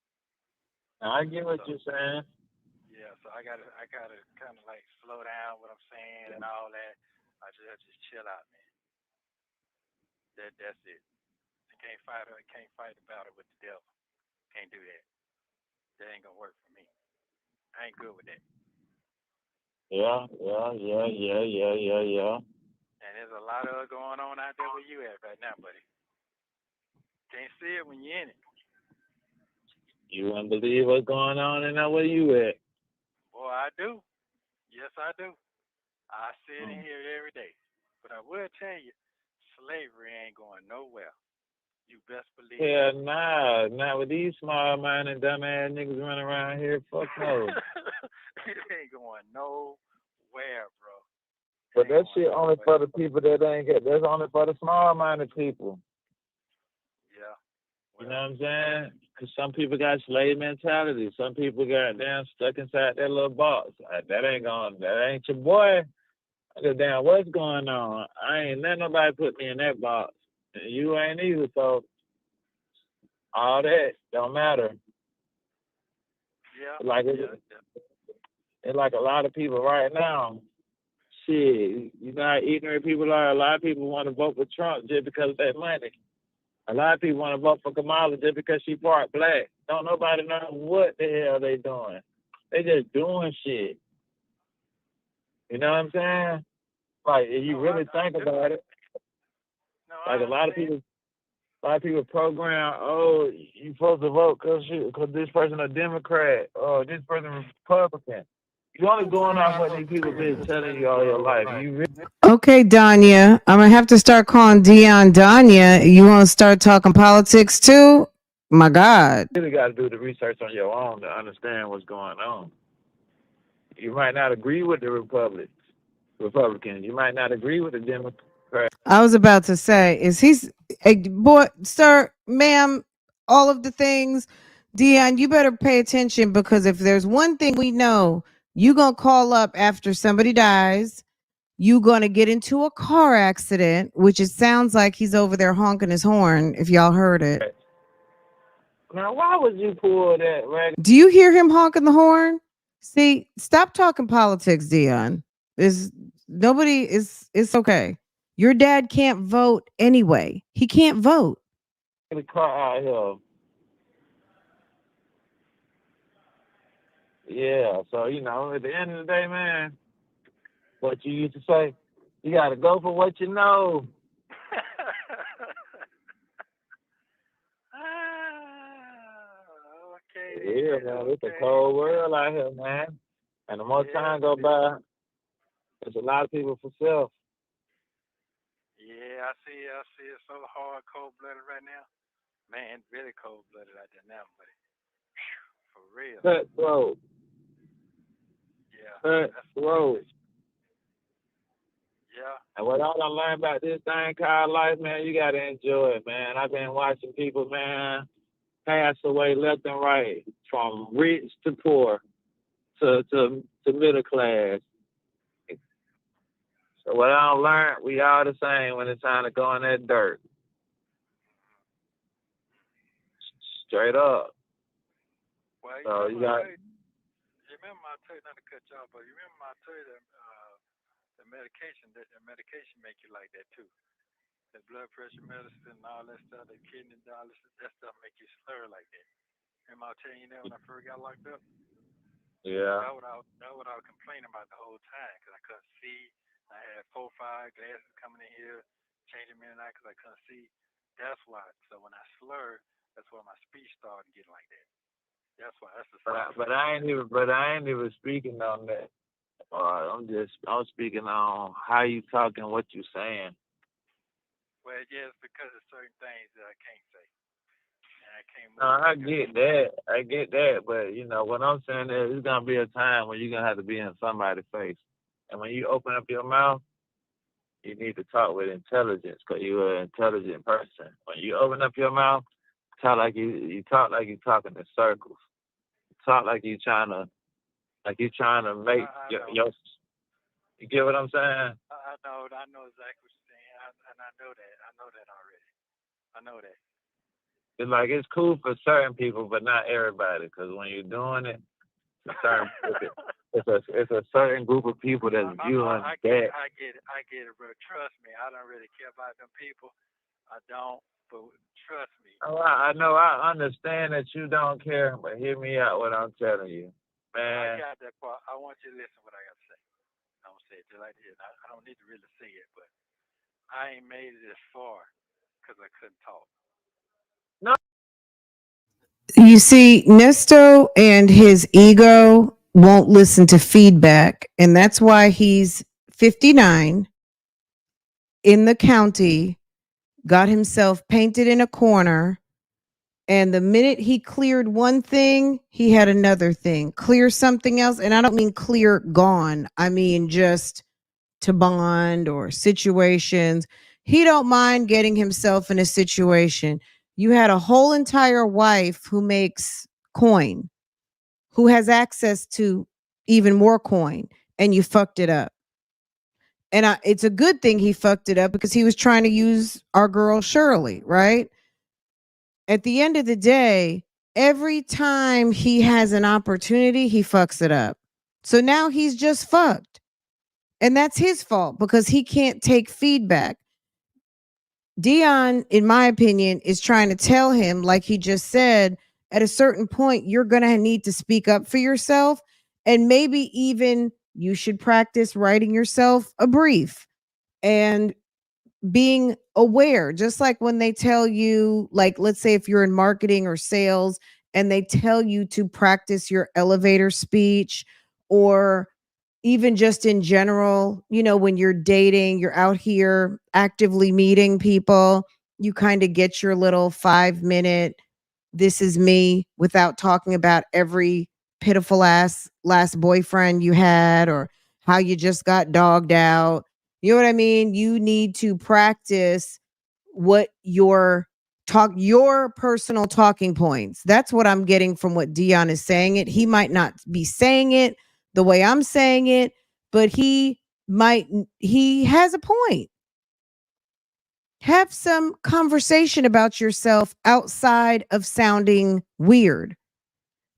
I get what So you're saying. yeah, so I gotta kind of like slow down what I'm saying and all that. I just chill out, man. That's it. I can't fight the battle with the devil. Can't do that. That ain't gonna work for me. I ain't good with that. Yeah. And there's a lot of it going on out there where you at right now, buddy. Can't see it when you're in it. You wouldn't believe what's going on and know where you at. Boy, I do. Yes, I do. I see it Hmm. and hear it every day. But I will tell you, slavery ain't going nowhere. You best believe Hell that. nah, not with these small minded dumbass niggas running around here. Fuck no. It ain't going nowhere, bro. It But ain't that going shit only nowhere. for the people that ain't get. That's only for the small minded people. Yeah. You know Well, what I'm saying? 'Cause some people got slave mentality. Some people got damn stuck inside that little box. That ain't going. That ain't your boy. I go damn. What's going on? I ain't let nobody put me in that box. And you ain't either. So all that don't matter. yeah, Like yeah, yeah. it's like a lot of people right now. Shit, you know how ignorant people are. A lot of people want to vote for Trump just because of that money. A lot of people want to vote for Kamala just because she part black. Don't nobody know what the hell they doing. They just doing shit. You know what I'm saying? Like, if you really think about it, like a lot of people program, oh, you supposed to vote because this person a Democrat, or this person Republican. You only going off what these people been telling you all your life. You really Okay, Danya, I'm gonna have to start calling Deon Danya. You want to start talking politics too? My God. got to do the research on your own to understand what's going on. You might not agree with the Republicans. You might not agree with the Democrats. I was about to say, is he's a boy, sir, ma'am, all of the things. Deon, you better pay attention, because if there's one thing we know, you gonna call up after somebody dies. You gonna get into a car accident, which it sounds like he's over there honking his horn. If y'all heard it, Now, why would you pull that ragged? do you hear him honking the horn? See, stop talking politics, Deon. Is nobody is it's okay. Your dad can't vote anyway. He can't vote. The car out here. Yeah, so at the end of the day, man, what you used to say, you got to go for what you know. Okay. Yeah, man, it's a cold world out here, man. And the more time go by, there's a lot of people for self. Yeah, I see. It's so hard, cold-blooded right now. Man, really cold-blooded out there now, buddy. For real. Cutthroat. Yeah. Cutthroat. Yeah. And what I done learned about this thing called life, man, you got to enjoy it, man. I've been watching people, man, pass away left and right, from rich to poor to middle class. So what I done learned, we all the same when it's time to go in that dirt. Straight up. Well, So you got. You remember I told you, not to cut you off, but you remember I told you that the medication make you like that too. The blood pressure medicine and all that stuff, the kidney, all that stuff make you slur like that. Remember I was telling you that when I first got locked up? Yeah. That's what I was complaining about the whole time, because I couldn't see. I had 4 or 5 glasses coming in here, changing me and I, because I couldn't see. That's why. So when I slur, that's why my speech started getting like that. That's why. That's the same. But I ain't even speaking on that. I'm speaking on how you talking, what you saying. Well, yeah, it's because of certain things that I can't say. And I can't move. No, I get that. But what I'm saying is, there's gonna be a time when you're gonna have to be in somebody's face, and when you open up your mouth, you need to talk with intelligence, because you're an intelligent person. When you open up your mouth, talk like you talking in circles. Talk like you trying to make your. You get what I'm saying? I know exactly what you're saying, and I know that already. I know that. It's like, it's cool for certain people, but not everybody. Because when you're doing it, it's a certain group of people that's viewing I that. I get it, bro. Trust me, I don't really care about them people. I don't, but trust me. Oh, I know. I understand that you don't care, but hear me out. What I'm telling you, man. I got that part. I want you to listen to what I got to say. I don't say it just like this. I don't need to really say it, but I ain't made it this far because I couldn't talk. No. You see, Nesto and his ego won't listen to feedback, and that's why he's 59 in the county, got himself painted in a corner, and the minute he cleared one thing, he had another thing. Clear something else, and I don't mean clear gone. I mean just to bond or situations. He don't mind getting himself in a situation. You had a whole entire wife who makes coin, who has access to even more coin, and you fucked it up. And it's a good thing he fucked it up, because he was trying to use our girl Shirley, right? At the end of the day, every time he has an opportunity, he fucks it up. So now he's just fucked. And that's his fault, because he can't take feedback. Deon, in my opinion, is trying to tell him, like he just said, at a certain point, you're going to need to speak up for yourself. And maybe even you should practice writing yourself a brief and being aware, just like when they tell you, like, let's say if you're in marketing or sales and they tell you to practice your elevator speech, or even just in general, when you're dating, you're out here actively meeting people, you kind of get your little 5 minute, this is me, without talking about every pitiful ass last boyfriend you had or how you just got dogged out. You know what I mean? You need to practice what your personal talking points. That's what I'm getting from what Dion is saying it. He might not be saying it the way I'm saying it, but he has a point. Have some conversation about yourself outside of sounding weird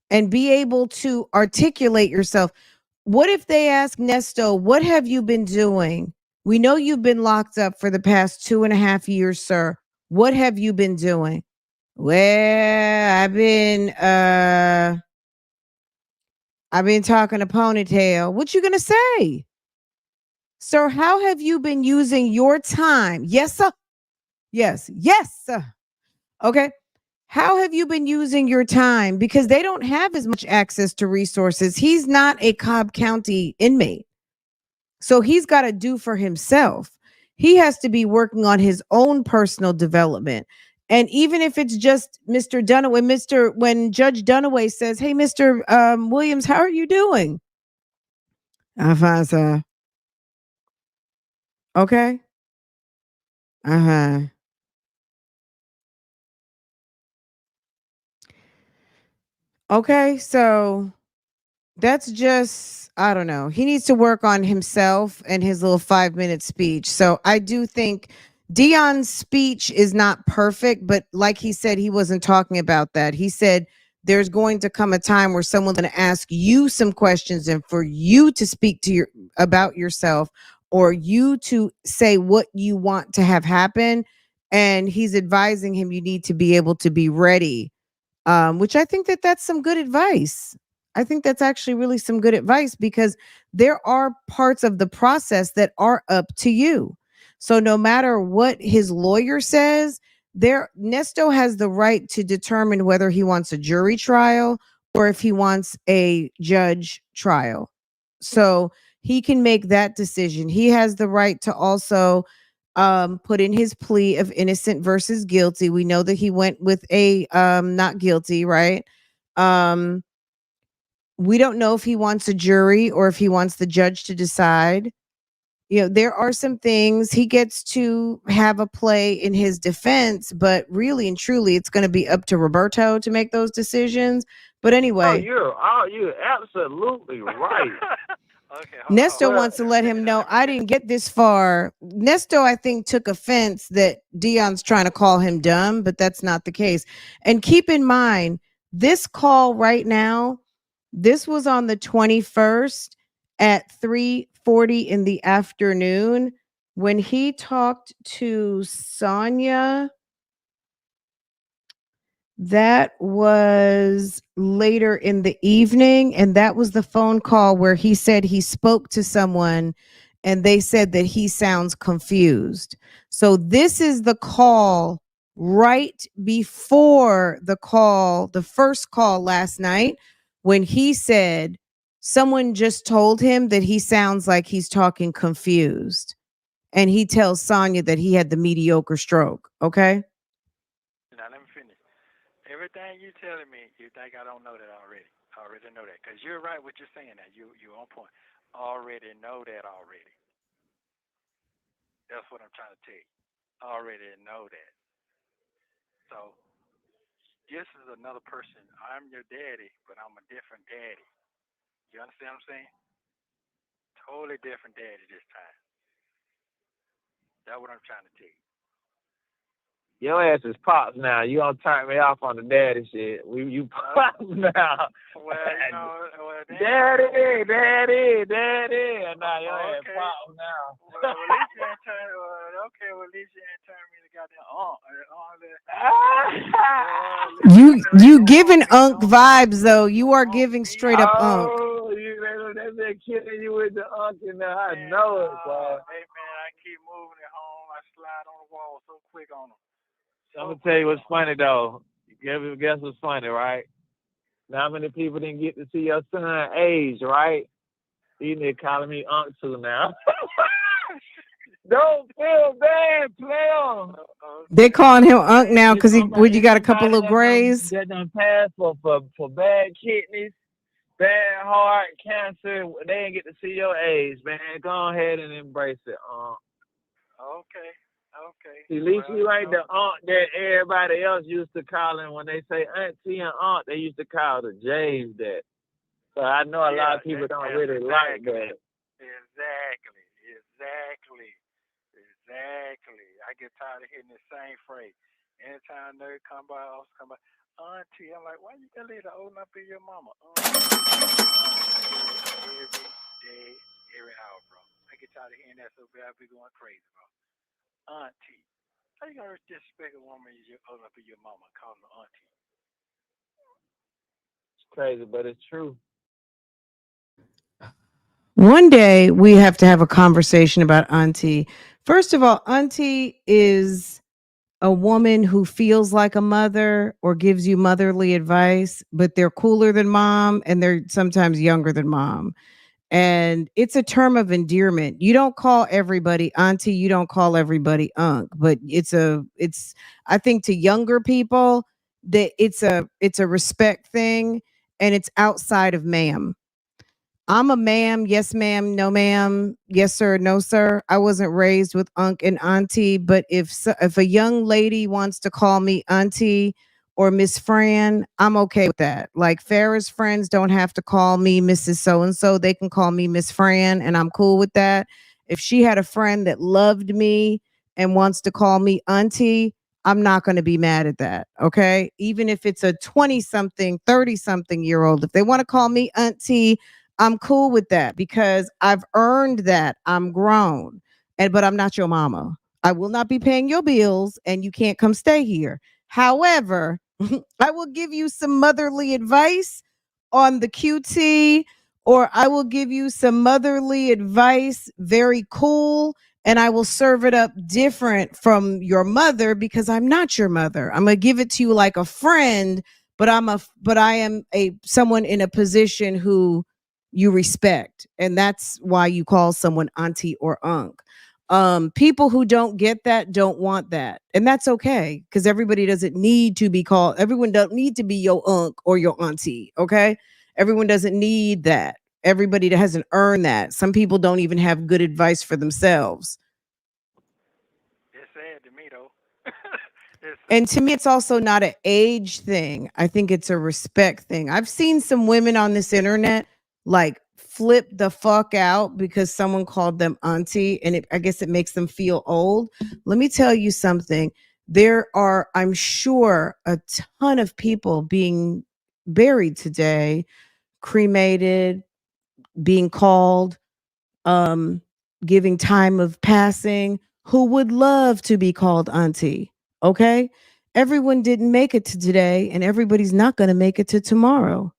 and be able to articulate yourself. What if they ask Nesto, what have you been doing? We know you've been locked up for the past 2.5 years, sir. What have you been doing? Well, I've been talking to Ponytail. What you gonna say? Sir, how have you been using your time? Yes, sir. Yes, sir. Okay. How have you been using your time? Because they don't have as much access to resources. He's not a Cobb County inmate. So he's got to do for himself. He has to be working on his own personal development. And even if it's just Mr. Dunaway, when Judge Dunaway says, "Hey, Mr. Williams, how are you doing?" I'm fine, sir. Okay. Uh-huh. Okay. So that's just, I don't know. He needs to work on himself and his little 5 minute speech. So I do think Dion's speech is not perfect, but like he said, he wasn't talking about that. He said there's going to come a time where someone's going to ask you some questions, and for you to speak to your about yourself, or you to say what you want to have happen. And he's advising him, you need to be able to be ready, which I think that that's some good advice. I think that's actually really some good advice, because there are parts of the process that are up to you. So no matter what his lawyer says, Nesto has the right to determine whether he wants a jury trial or if he wants a judge trial. So he can make that decision. He has the right to also put in his plea of innocent versus guilty. We know that he went with a not guilty, right? Um, we don't know if he wants a jury or if he wants the judge to decide. There are some things he gets to have a play in his defense, but really and truly, it's going to be up to Roberto to make those decisions. But Oh, anyway, you're absolutely right. Okay, hold Nesto on. But wants to let Let me him let know, me I finish. didn't get this far. Nesto, I think, took offense that Dion's trying to call him dumb, but that's not the case. And keep in mind, this call right now, this was on the 21st at 3:40 in the afternoon when he talked to Sonia. That was later in the evening, and that was the phone call where he said he spoke to someone and they said that he sounds confused. So this is the call right before the first call last night, when he said someone just told him that he sounds like he's talking confused. And he tells Sonia that he had the mediocre stroke. Okay. Now let me finish. Everything you telling me, you think I don't know that already. I already know that because you're right what you're saying. Now you're on point. Already know that already. That's what I'm trying to tell you. Already know that. So this is another person. I'm your daddy, but I'm a different daddy. You understand what I'm saying? Totally different daddy this time. That's what I'm trying to tell you. Your ass is pops now. You gonna turn me off on the daddy shit. You pops now. Well, well, daddy. Nah, your ass okay. pops now. Well, at least you ain't turn. Okay, well, at least you ain't turn me to goddamn You giving unk vibes though. You are giving straight up unk. Oh, they been killing you with the uncle now. I know it, boy. Hey man, I keep moving it home. I slide on the wall so quick on them. I'm gonna tell you what's funny though. Guess what's funny, right? Now, how many people didn't get to see your son age, right? These niggas calling me Unc too now. Don't feel bad, player. They calling him Unk now because you got a couple of grays. That done passed for bad kidneys, bad heart, cancer. They didn't get to see your age, man. Go ahead and embrace it, Okay. At least you ain't the aunt that everybody else used to call him when they say auntie and aunt. They used to call the J's that. So I know a lot of people don't really like that. Exactly. I get tired of hearing the same phrase. Anytime they come by, auntie. I'm like, why you gotta leave the old enough be your mama? Every day, every hour, bro. I get tired of hearing that so bad I be going crazy, bro. Auntie. How you gonna disrespect a woman you're old enough be your mama, calling her auntie? It's crazy, but it's true. One day we have to have a conversation about auntie. First of all, auntie is a woman who feels like a mother or gives you motherly advice, but they're cooler than mom and they're sometimes younger than mom. And it's a term of endearment. You don't call everybody auntie, you don't call everybody unk, but it's I think to younger people that it's a respect thing and it's outside of ma'am. I'm a ma'am, yes ma'am, no ma'am, yes sir, no sir. I wasn't raised with unk and auntie, but if a young lady wants to call me auntie or Miss Fran, I'm okay with that. Like Farrah's friends don't have to call me Mrs. So and so. They can call me Miss Fran and I'm cool with that. If she had a friend that loved me and wants to call me auntie, I'm not going to be mad at that. Okay? Even if it's a 20 something, 30 something year old, if they want to call me auntie, I'm cool with that because I've earned that. I'm grown. But I'm not your mama. I will not be paying your bills and you can't come stay here. However, I will give you some motherly advice on the QT, or I will give you some motherly advice, very cool, and I will serve it up different from your mother because I'm not your mother. I'm going to give it to you like a friend, but I am a someone in a position who you respect, and that's why you call someone auntie or unk. People who don't get that don't want that, and that's okay because everybody doesn't need to be called. Everyone don't need to be your unk or your auntie. Okay, everyone doesn't need that. Everybody that hasn't earned that. Some people don't even have good advice for themselves. It's sad to me though. And to me, it's also not an age thing. I think it's a respect thing. I've seen some women on this internet like flip the fuck out because someone called them auntie, and I guess it makes them feel old. Let me tell you something. There are, I'm sure, a ton of people being buried today, cremated, being called, um, giving time of passing, who would love to be called auntie. Okay. Everyone didn't make it to today, and everybody's not going to make it to tomorrow.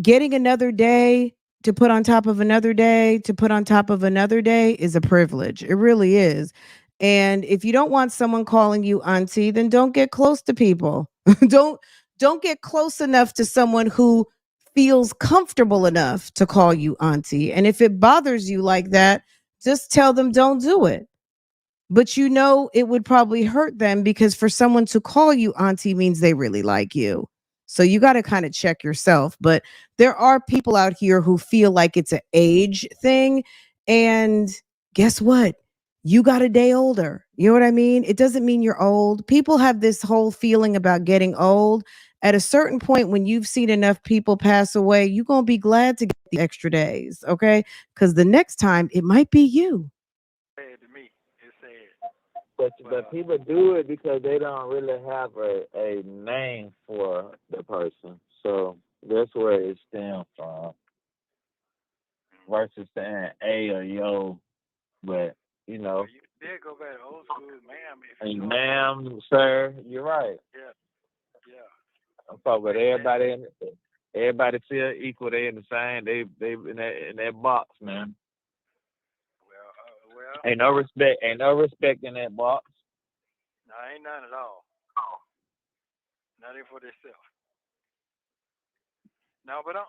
Getting another day to put on top of another day to put on top of another day is a privilege. It really is. And if you don't want someone calling you auntie, then don't get close to people. don't don't get close enough to someone who feels comfortable enough to call you auntie. And if it bothers you like that, just tell them don't do it. But you know it would probably hurt them because for someone to call you auntie means they really like you. So you got to kind of check yourself. But there are people out here who feel like it's an age thing. And guess what? You got a day older. You know what I mean? It doesn't mean you're old. People have this whole feeling about getting old. At a certain point, when you've seen enough people pass away, you're going to be glad to get the extra days. Okay. Because the next time it might be you. Sad to me. It's sad. Well, but people do it because they don't really have a name for the person. So that's where it stems from versus saying A or yo. But you know, well, you did go back to old school, ma'am. If you and know what I'm saying. ma'am, sir, you're right. Yeah, yeah. I'm talking about Hey, man. everybody feel equal. They in the same. They in that box, man. Well, Ain't no respect in that box. no, ain't none at all. Nothing for themselves. No, but I'm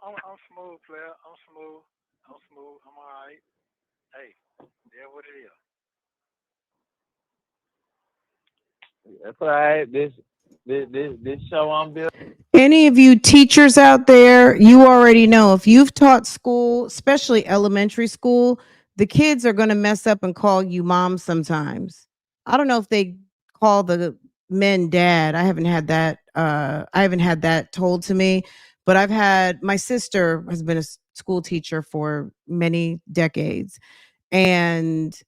smooth, player. I'm smooth. I'm smooth. I'm all right. Hey, yeah, what it is. That's all right. This show I'm building. Any of you teachers out there, you already know if you've taught school, especially elementary school, the kids are going to mess up and call you mom sometimes. I don't know if they call the men dad. I haven't had that told to me, but I've had my sister has been a school teacher for many decades, and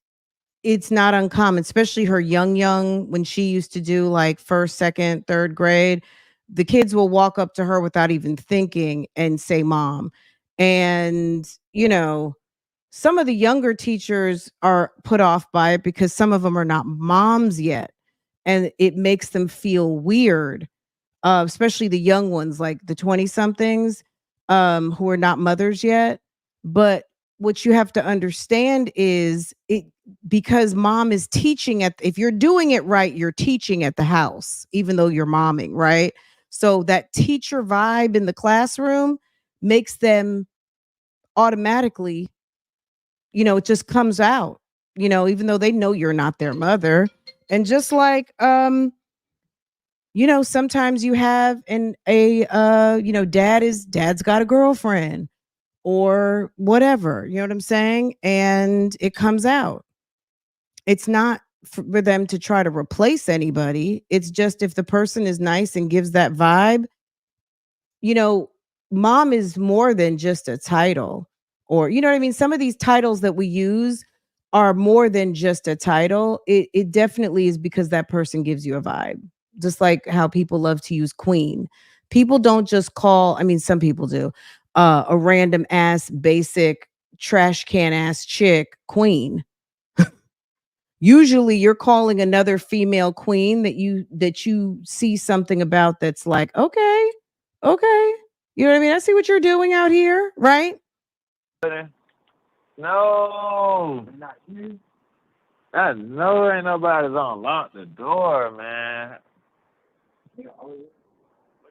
it's not uncommon, especially her young when she used to do like first, second, third grade. The kids will walk up to her without even thinking and say mom. And, some of the younger teachers are put off by it because some of them are not moms yet. And it makes them feel weird, especially the young ones, like the 20 somethings, who are not mothers yet. But what you have to understand is it because mom is teaching if you're doing it right, you're teaching at the house, even though you're momming, right? So that teacher vibe in the classroom makes them automatically, it just comes out, even though they know you're not their mother. And just like sometimes you have dad's got a girlfriend or whatever, you know what I'm saying? And it comes out. It's not for them to try to replace anybody. It's just if the person is nice and gives that vibe, you know, mom is more than just a title, or you know what I mean? Some of these titles that we use are more than just a title. It definitely is because that person gives you a vibe. Just like how people love to use queen. People don't just call, I mean some people do, a random ass basic trash can ass chick queen. Usually you're calling another female queen that you see something about that's like, okay, okay. You know what I mean? I see what you're doing out here, right? No, I know ain't nobody gonna lock the door, man. Look out for me,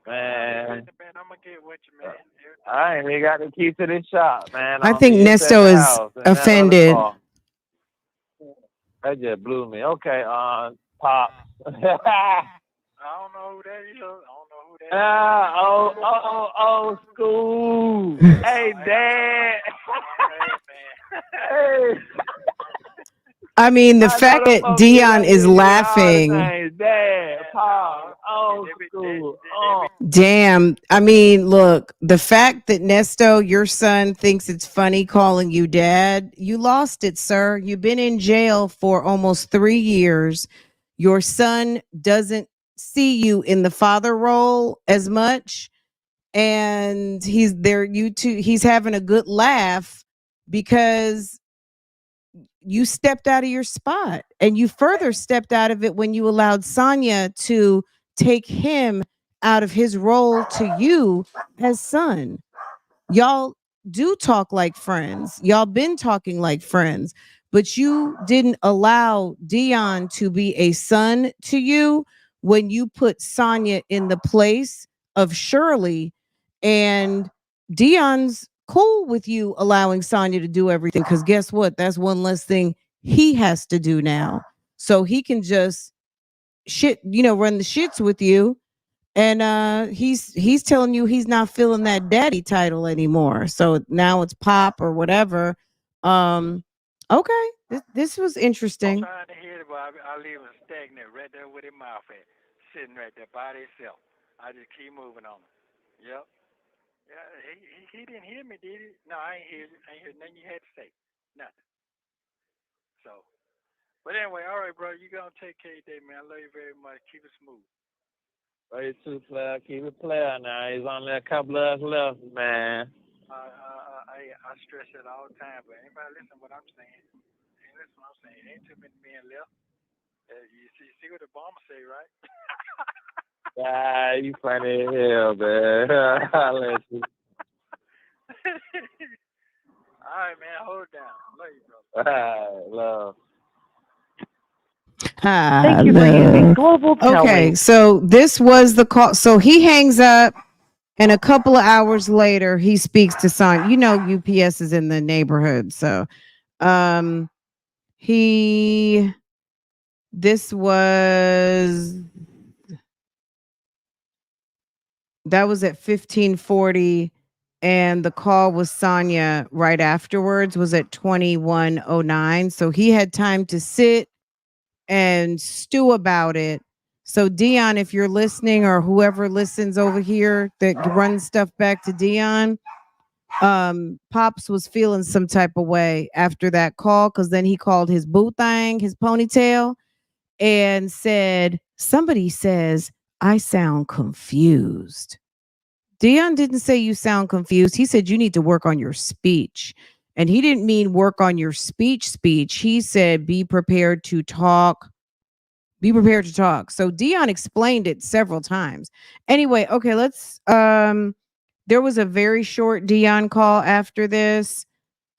Man, man. I'm gonna get with you, man. Everything I ain't even got the key to this shop, man. I On think me, it's at Nesto the is house and that other offended. car. That just blew me. Okay, pop. I don't know who that is. I don't know who that is. Old school. Hey, Dad. Hey, man. Hey, I mean, the I know fact them that folks get Deon like is this using all the laughing. names. Dad, Man, Pop, old they be, school. they be, Damn. I mean, look, the fact that Nesto, your son, thinks it's funny calling you dad, you lost it, sir. You've been in jail for almost 3 years. Your son doesn't see you in the father role as much. And he's there, he's having a good laugh because you stepped out of your spot, and you further stepped out of it when you allowed Sonya to take him out of his role to you as son. Y'all do talk like friends. Y'all been talking like friends, but you didn't allow Deon to be a son to you when you put Sonya in the place of Shirley. And Deon's cool with you allowing Sonya to do everything because guess what? That's one less thing he has to do now. So he can just run the shits with you, and he's telling you he's not feeling that daddy title anymore, so now it's pop or whatever. Okay, this was I'm interesting. trying to hit it, but I leave him stagnant right there with his mouth at, sitting right there by himself. I just keep moving on him. Yep. Yeah, he didn't hear me, did he? No, I ain't hear nothing you had to say. Nothing. So, But anyway, all right, bro. You gonna take care of that, man. I love you very much. Keep it smooth. Play two player, keep it player now. He's only a couple of us left, man. I stress it all the time, but anybody listen to what I'm saying? Ain't listen what I'm saying. Ain't too many men left. You see what Obama say, right? Ah, you funny as hell, man. I'll let you. All right, man. Hold it down. Love you, brother. Love. Thank you for using Global Okay, Telling. so this was the call. So he hangs up, and a couple of hours later, he speaks to Sonya. You know, UPS is in the neighborhood, so um, he. This was that was at 15:40, and the call was Sonya right afterwards. Was at 21:09, so he had time to sit and stew about it. So Deon, if you're listening, or whoever listens over here that runs stuff back to Deon, Pops was feeling some type of way after that call, because then he called his boo thing, his ponytail, and said, somebody says I sound confused. Deon didn't say you sound confused. He said you need to work on your speech. And he didn't mean work on your speech. He said be prepared to talk. Be prepared to talk. So Deon explained it several times. Anyway, okay, let's there was a very short Deon call after this.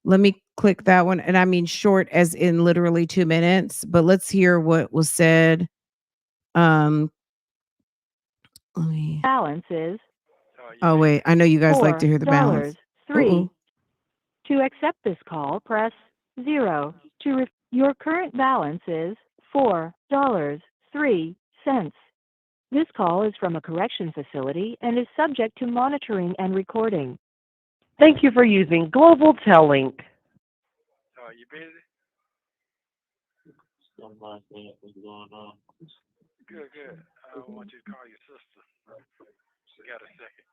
Let me click that one. And I mean short as in literally 2 minutes, but let's hear what was said. Let me Balance is Oh wait, I know you guys like to hear the balance. $4.03. To accept this call, press 0. Your current balance is $4.03. This call is from a correction facility and is subject to monitoring and recording. Thank you for using Global Tellink. Oh, you busy? What's going on? Good, good. I want you to call your sister. She got a second.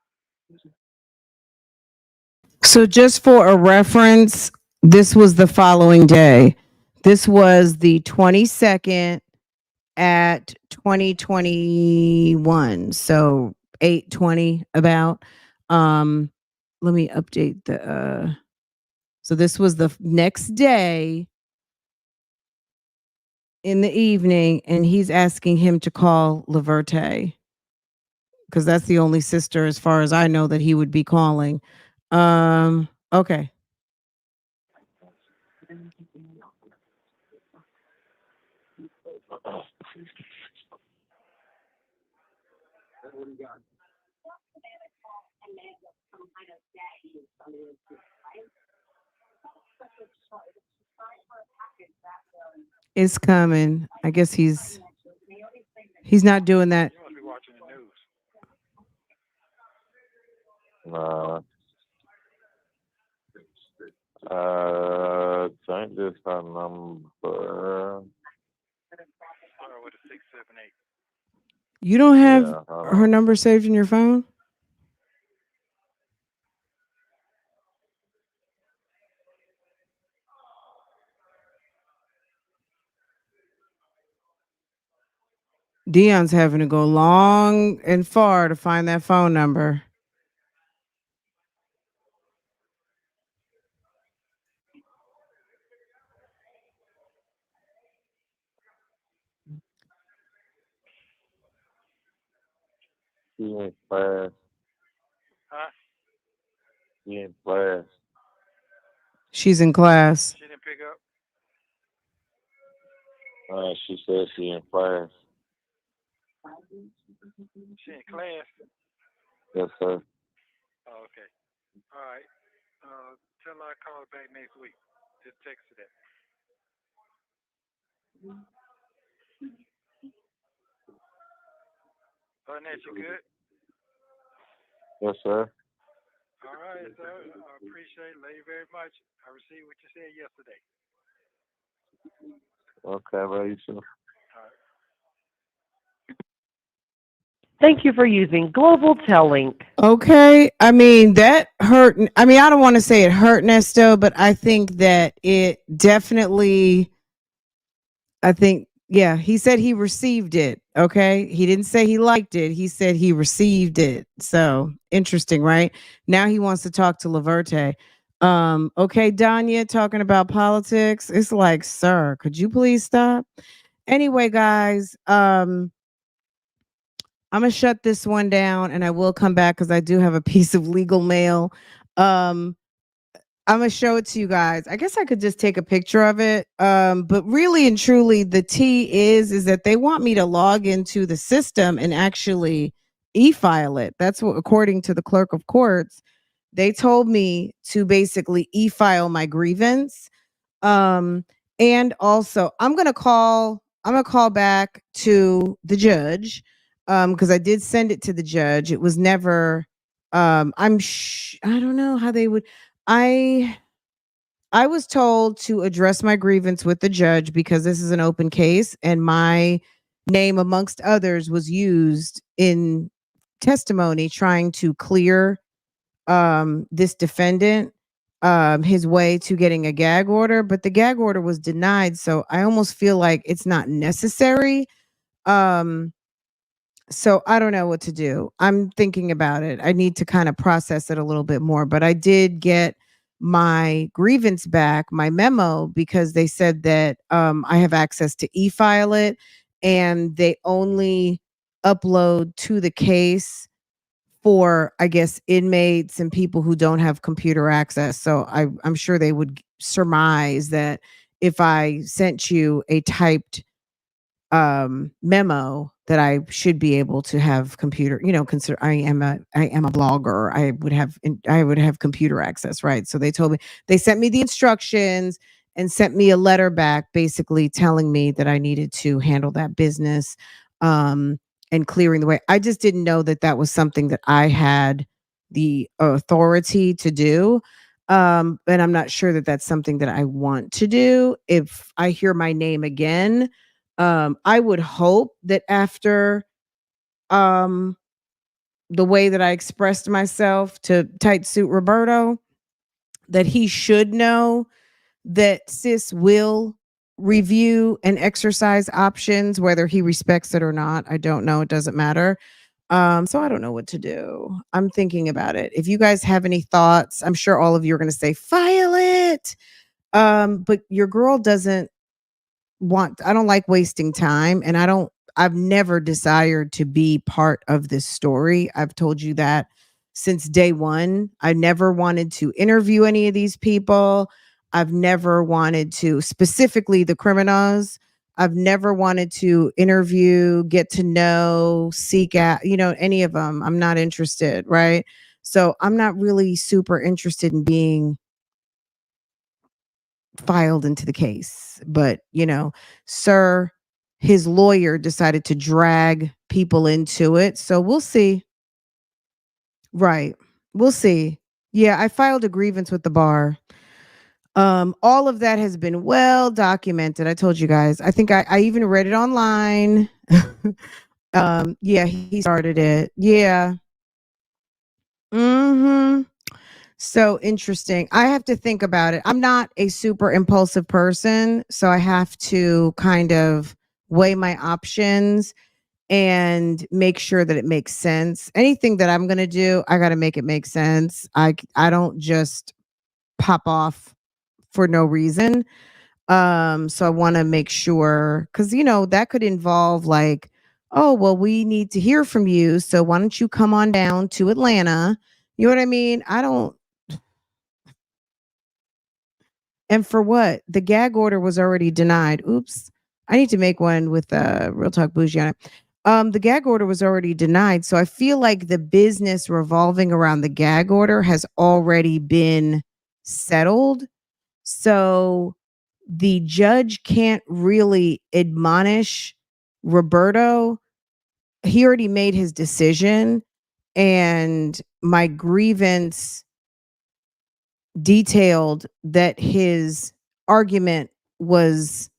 So just for a reference, this was the following day. This was the 22nd at 2021. So 8:20 about. Let me update the so this was the next day in the evening, and he's asking him to call Laverte, because that's the only sister, as far as I know, that he would be calling. Okay. It's coming. I guess he's not doing that. You must be watching the news. Change this her number. Start with a 678. You don't have Yeah, her number saved in your phone? Deon's having to go long and far to find that phone number. She in class. Huh? She in class. She's in class. She didn't pick up? She said she in class. She in class? Yes, sir. Oh, okay. All right. Tell her I'll call her back next week. Just text her that. Other than that, you good? Yes, sir. All right, sir. I appreciate it. Love you very much. I received what you said yesterday. Okay, bro. You too. All right. Thank you for using Global Tellink. Okay. I mean, that hurt. I mean, I don't want to say it hurt Nesto, but I think that it definitely I think, yeah, he said he received it. Okay. He didn't say he liked it. He said he received it. So interesting, right? Now he wants to talk to Laverte. Okay, Danya talking about politics. It's like, sir, could you please stop? Anyway, guys, I'm gonna shut this one down and I will come back because I do have a piece of legal mail. Um, I'm gonna show it to you guys. I guess I could just take a picture of it. But really and truly, the T is that they want me to log into the system and actually e-file it. That's what, according to the clerk of courts, they told me to basically e-file my grievance. Um, and also, I'm gonna call back to the judge, because I did send it to the judge. It was never. I don't know how they would. I I was told to address my grievance with the judge because this is an open case and my name amongst others was used in testimony trying to clear this defendant his way to getting a gag order, but the gag order was denied, so I almost feel like it's not necessary. Um so I don't know what to do. I'm thinking about it. I need to kind of process it a little bit more, but I did get my grievance back, my memo, because they said that I have access to e-file it and they only upload to the case for, I guess, inmates and people who don't have computer access. So I'm sure they would surmise that if I sent you a typed memo that I should be able to have computer, consider I am a blogger. I would have computer access, right? So they sent me the instructions and sent me a letter back basically telling me that I needed to handle that business um and clearing the way. I just didn't know that that was something that I had the authority to do. And I'm not sure that that's something that I want to do. If I hear my name again, I would hope that after um, the way that I expressed myself to Tight Suit Roberto, that he should know that sis will review and exercise options, whether he respects it or not. I don't know. It doesn't matter. So I don't know what to do. I'm thinking about it. If you guys have any thoughts, I'm sure all of you are going to say, file it. But your girl doesn't I don't like wasting time and I've never desired to be part of this story. I've told you that since day one. I never wanted to interview any of these people. I've never wanted to, specifically the criminals. I've never wanted to interview, get to know, seek out, any of them. I'm not interested, right? So I'm not really super interested in being filed into the case. But, sir, his lawyer decided to drag people into it. So we'll see. Right. We'll see. Yeah, I filed a grievance with the bar. All of that has been well documented. I told you guys. I think I even read it online. Yeah, he started it. Yeah. Mhm. So interesting. I have to think about it. I'm not a super impulsive person, so I have to kind of weigh my options and make sure that it makes sense. Anything that I'm going to do, I got to make it make sense. I don't just pop off for no reason. So I want to make sure cuz that could involve like, oh, well we need to hear from you, so why don't you come on down to Atlanta? You know what I mean? I don't. And for what? The gag order was already denied. Oops. I need to make one with Real Talk Bougie on it. The gag order was already denied. So I feel like the business revolving around the gag order has already been settled. So the judge can't really admonish Roberto. He already made his decision. And my grievance detailed that his argument was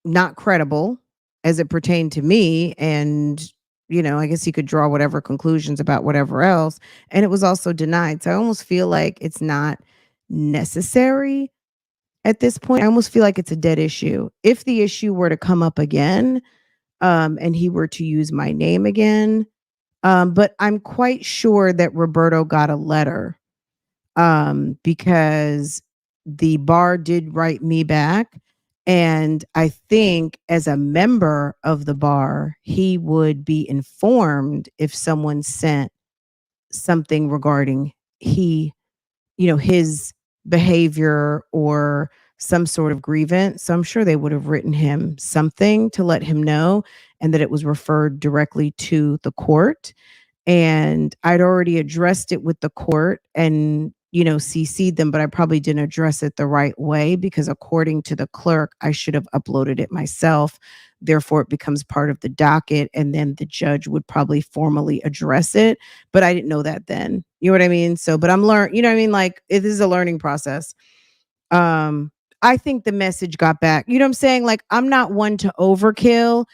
not credible as it pertained to me. And, I guess he could draw whatever conclusions about whatever else. And it was also denied. So I almost feel like it's not necessary. at this point. I almost feel like it's a dead issue. If the issue were to come up again, and he were to use my name again, but I'm quite sure that Roberto got a letter, because the bar did write me back. And I think as a member of the bar, he would be informed if someone sent something regarding he, his behavior or some sort of grievance. So I'm sure they would have written him something to let him know, and that it was referred directly to the court. And I'd already addressed it with the court and, CC'd them, but I probably didn't address it the right way because according to the clerk, I should have uploaded it myself. Therefore, it becomes part of the docket, and then the judge would probably formally address it. But I didn't know that then. You know what I mean? So, but I'm learning, you know what I mean? Like, it is a learning process. um I think the message got back. You know what I'm saying? Like, I'm not one to overkill,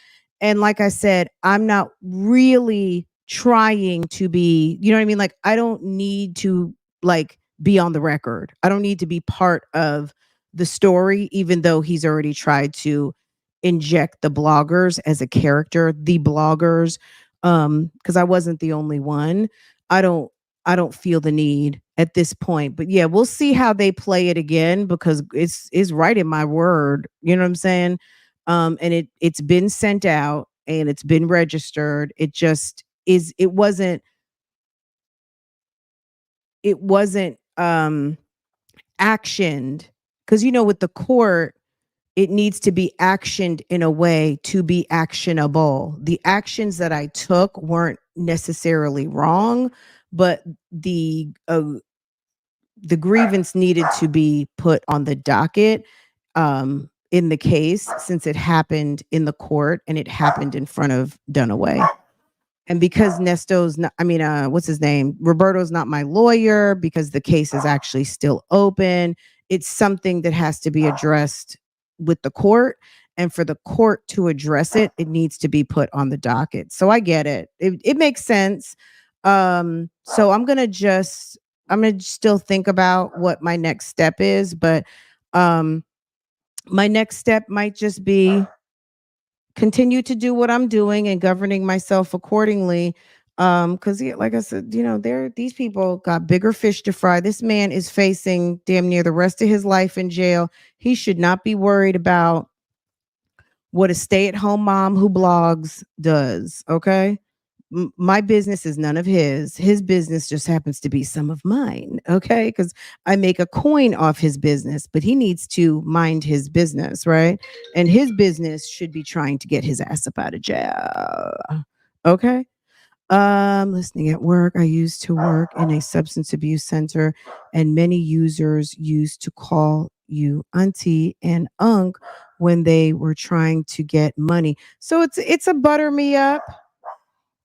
and like I said, I'm not really trying to be, you know what I mean? Like, I don't need to, like, be on the record. I don't need to be part of the story, even though he's already tried to inject the bloggers as a character, the bloggers, because I wasn't the only one. I don't feel the need at this point. But yeah, we'll see how they play it again, because it's right in my word. You know what I'm saying? And it's been sent out and it's been registered. It wasn't actioned, because with the court, it needs to be actioned in a way to be actionable. The actions that I took weren't necessarily wrong, but the grievance needed to be put on the docket, in the case, since it happened in the court and it happened in front of Dunaway. And because Nesto's not, I mean, what's his name? Roberto's not my lawyer, because the case is actually still open. It's something that has to be addressed with the court. And for the court to address it, it needs to be put on the docket. So I get it. It makes sense. So I'm gonna still think about what my next step is, but um my next step might just be continue to do what I'm doing and governing myself accordingly. Because yeah, like I said, these people got bigger fish to fry. This man is facing damn near the rest of his life in jail. He should not be worried about what a stay-at-home mom who blogs does. Okay. My business is none of his business just happens to be some of mine. Okay, because I make a coin off his business, but he needs to mind his business, right? And his business should be trying to get his ass up out of jail. Okay. Listening at work. I used to work in a substance abuse center, and many users used to call you auntie and unk when they were trying to get money. So it's a butter me up.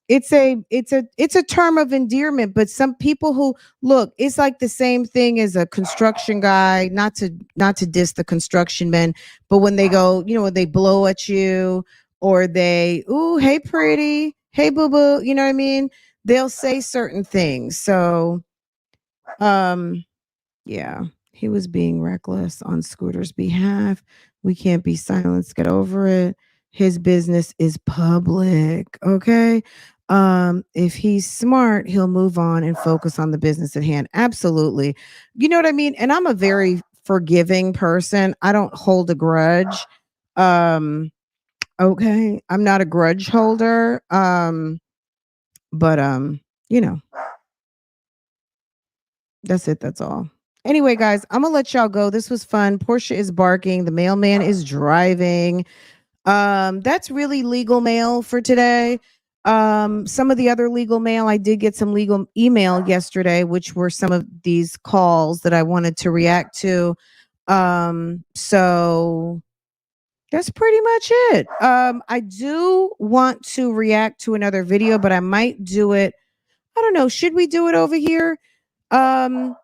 It's a term of endearment, but some people who look, it's like the same thing as a construction guy, not to diss the construction men, but when they go, when they blow at you, or they, ooh, hey pretty, hey boo boo, you know what I mean? They'll say certain things. So um yeah, he was being reckless on Scooter's behalf. We can't be silenced. Get over it. His business is public. Okay. If he's smart, he'll move on and focus on the business at hand. Absolutely. You know what I mean? And I'm a very forgiving person. I don't hold a grudge. Um, okay. I'm not a grudge holder. But you know, that's it. That's all. Anyway, guys, I'm gonna let y'all go. This was fun. Portia is barking. The mailman is driving. That's really legal mail for today. Some of the other legal mail, I did get some legal email yesterday, which were some of these calls that I wanted to react to. So that's pretty much it. I do want to react to another video, but I might do it. I don't know. Should we do it over here? Um,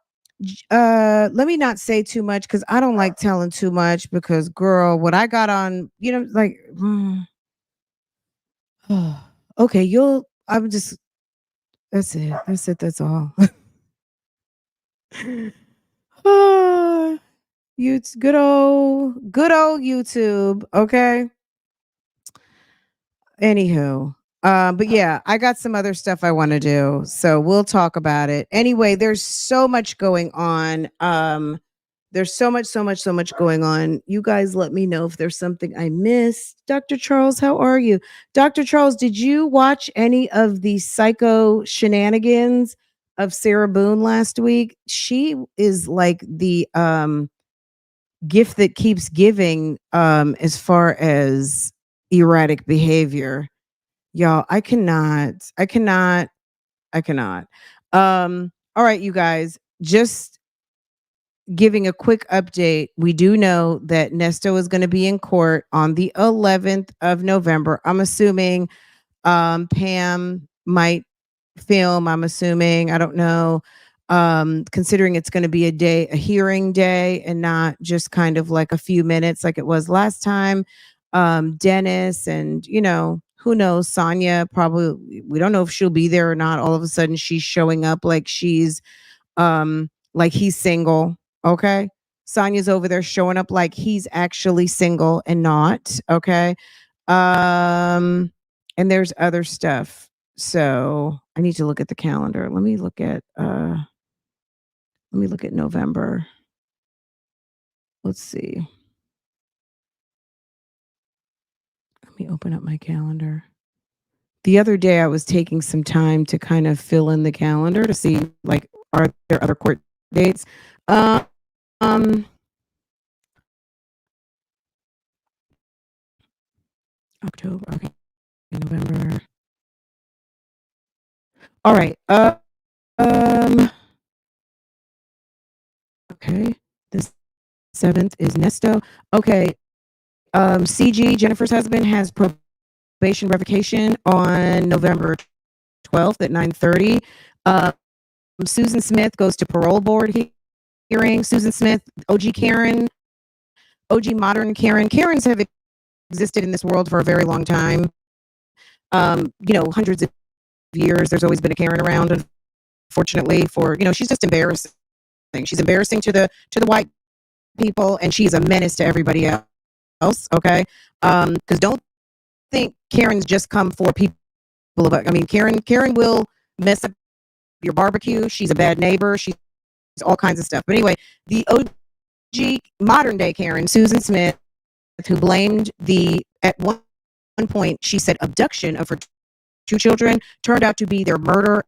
let me not say too much, because I don't like telling too much, because girl, what I got on, like okay, I'm just that's it. That's it. That's all. Good old YouTube. Okay. Anywho, but yeah, I got some other stuff I want to do, so we'll talk about it. Anyway, there's so much going on. There's so much going on. You guys let me know if there's something I missed. Dr. Charles, how are you? Dr. Charles, did you watch any of the psycho shenanigans of Sarah Boone last week? She is like the gift that keeps giving as far as erratic behavior. Y'all, I cannot. All right, you guys, just giving a quick update. We do know that Nesto is going to be in court on the 11th of November. I'm assuming Pam might film. I'm assuming. I don't know. Considering it's going to be a hearing day, and not just kind of like a few minutes like it was last time. Dennis and, who knows, Sonia, probably, we don't know if she'll be there or not. All of a sudden she's showing up like she's like he's single. Okay. Sonia's over there showing up like he's actually single and not. Okay. And there's other stuff. So I need to look at the calendar. Let me look at November. Let's see. Let me open up my calendar. The other day I was taking some time to kind of fill in the calendar to see, like, are there other court dates? Um October, okay, November. All right. Okay. The 7th is Nesto. Okay. CG, Jennifer's husband, has probation revocation on November 12th at 9:30. Susan Smith goes to parole board hearing. Susan Smith, OG Karen, OG modern Karen. Karens have existed in this world for a very long time. Hundreds of years. There's always been a Karen around. Unfortunately, she's just embarrassing. She's embarrassing to the white people, and she's a menace to everybody else. Okay, because don't think Karens just come for people. Karen will mess up your barbecue. She's a bad neighbor. She's all kinds of stuff. But anyway, the OG modern day Karen, Susan Smith, who blamed at one point, she said abduction of her two children turned out to be their murder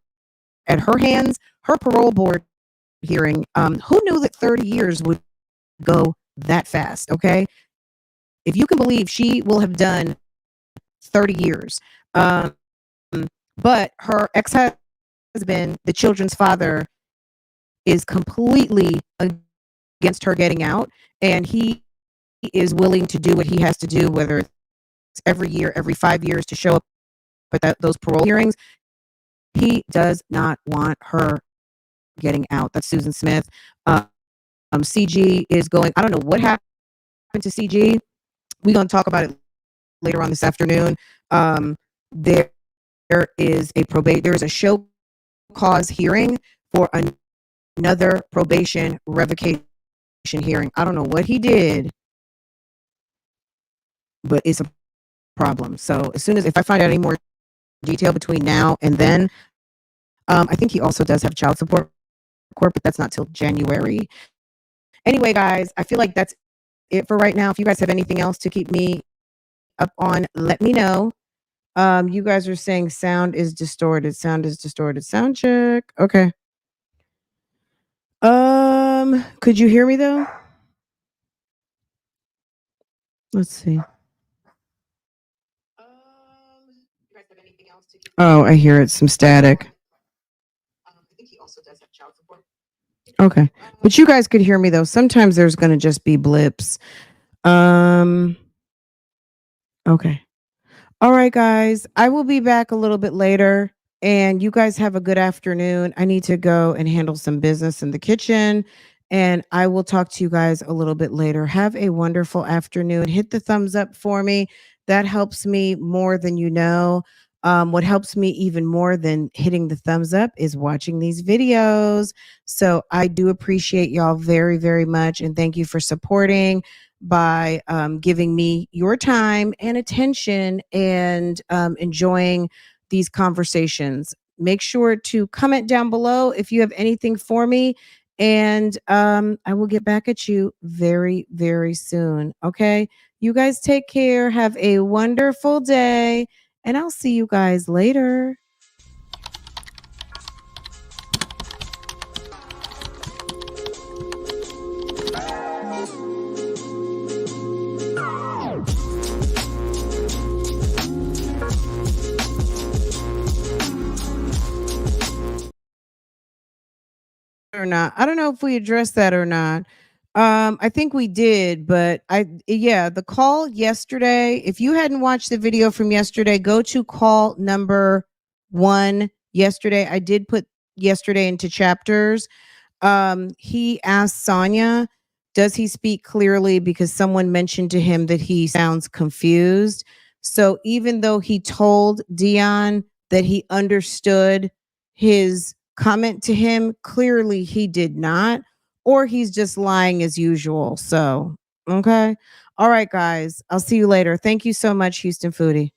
at her hands. Her parole board hearing, who knew that 30 years would go that fast? Okay, if you can believe, she will have done 30 years. But her ex-husband, the children's father, is completely against her getting out, and he is willing to do what he has to do, whether it's every year, every 5 years, to show up at those parole hearings. He does not want her getting out. That's Susan Smith. CG is going. I don't know what happened to CG. We're going to talk about it later on this afternoon. There is a show cause hearing for another probation revocation hearing. I don't know what he did, but it's a problem. So as soon as, if I find out any more detail between now and then, I think he also does have child support court, but that's not till January. Anyway, guys, I feel like that's it for right now. If you guys have anything else to keep me up on, let me know. You guys are saying sound is distorted. Sound is distorted. Sound check. Okay. Could you hear me though? Let's see. Oh, I hear it. Some static. Okay. But you guys could hear me though. Sometimes there's going to just be blips. Okay. All right, guys. I will be back a little bit later, and you guys have a good afternoon. I need to go and handle some business in the kitchen, and I will talk to you guys a little bit later. Have a wonderful afternoon. Hit the thumbs up for me. That helps me more than you know. What helps me even more than hitting the thumbs up is watching these videos. So I do appreciate y'all very, very much. And thank you for supporting by giving me your time and attention and enjoying these conversations. Make sure to comment down below if you have anything for me. And I will get back at you very, very soon. Okay. You guys take care. Have a wonderful day. And I'll see you guys later. Or not. I don't know if we addressed that or not. I think we did, but yeah, the call yesterday, if you hadn't watched the video from yesterday, go to call number 1 yesterday. I did put yesterday into chapters. He asked Sonia, does he speak clearly? Because someone mentioned to him that he sounds confused. So even though he told Deon that he understood his comment to him, clearly he did not, or he's just lying as usual. So, okay. All right, guys. I'll see you later. Thank you so much, Houston Foodie.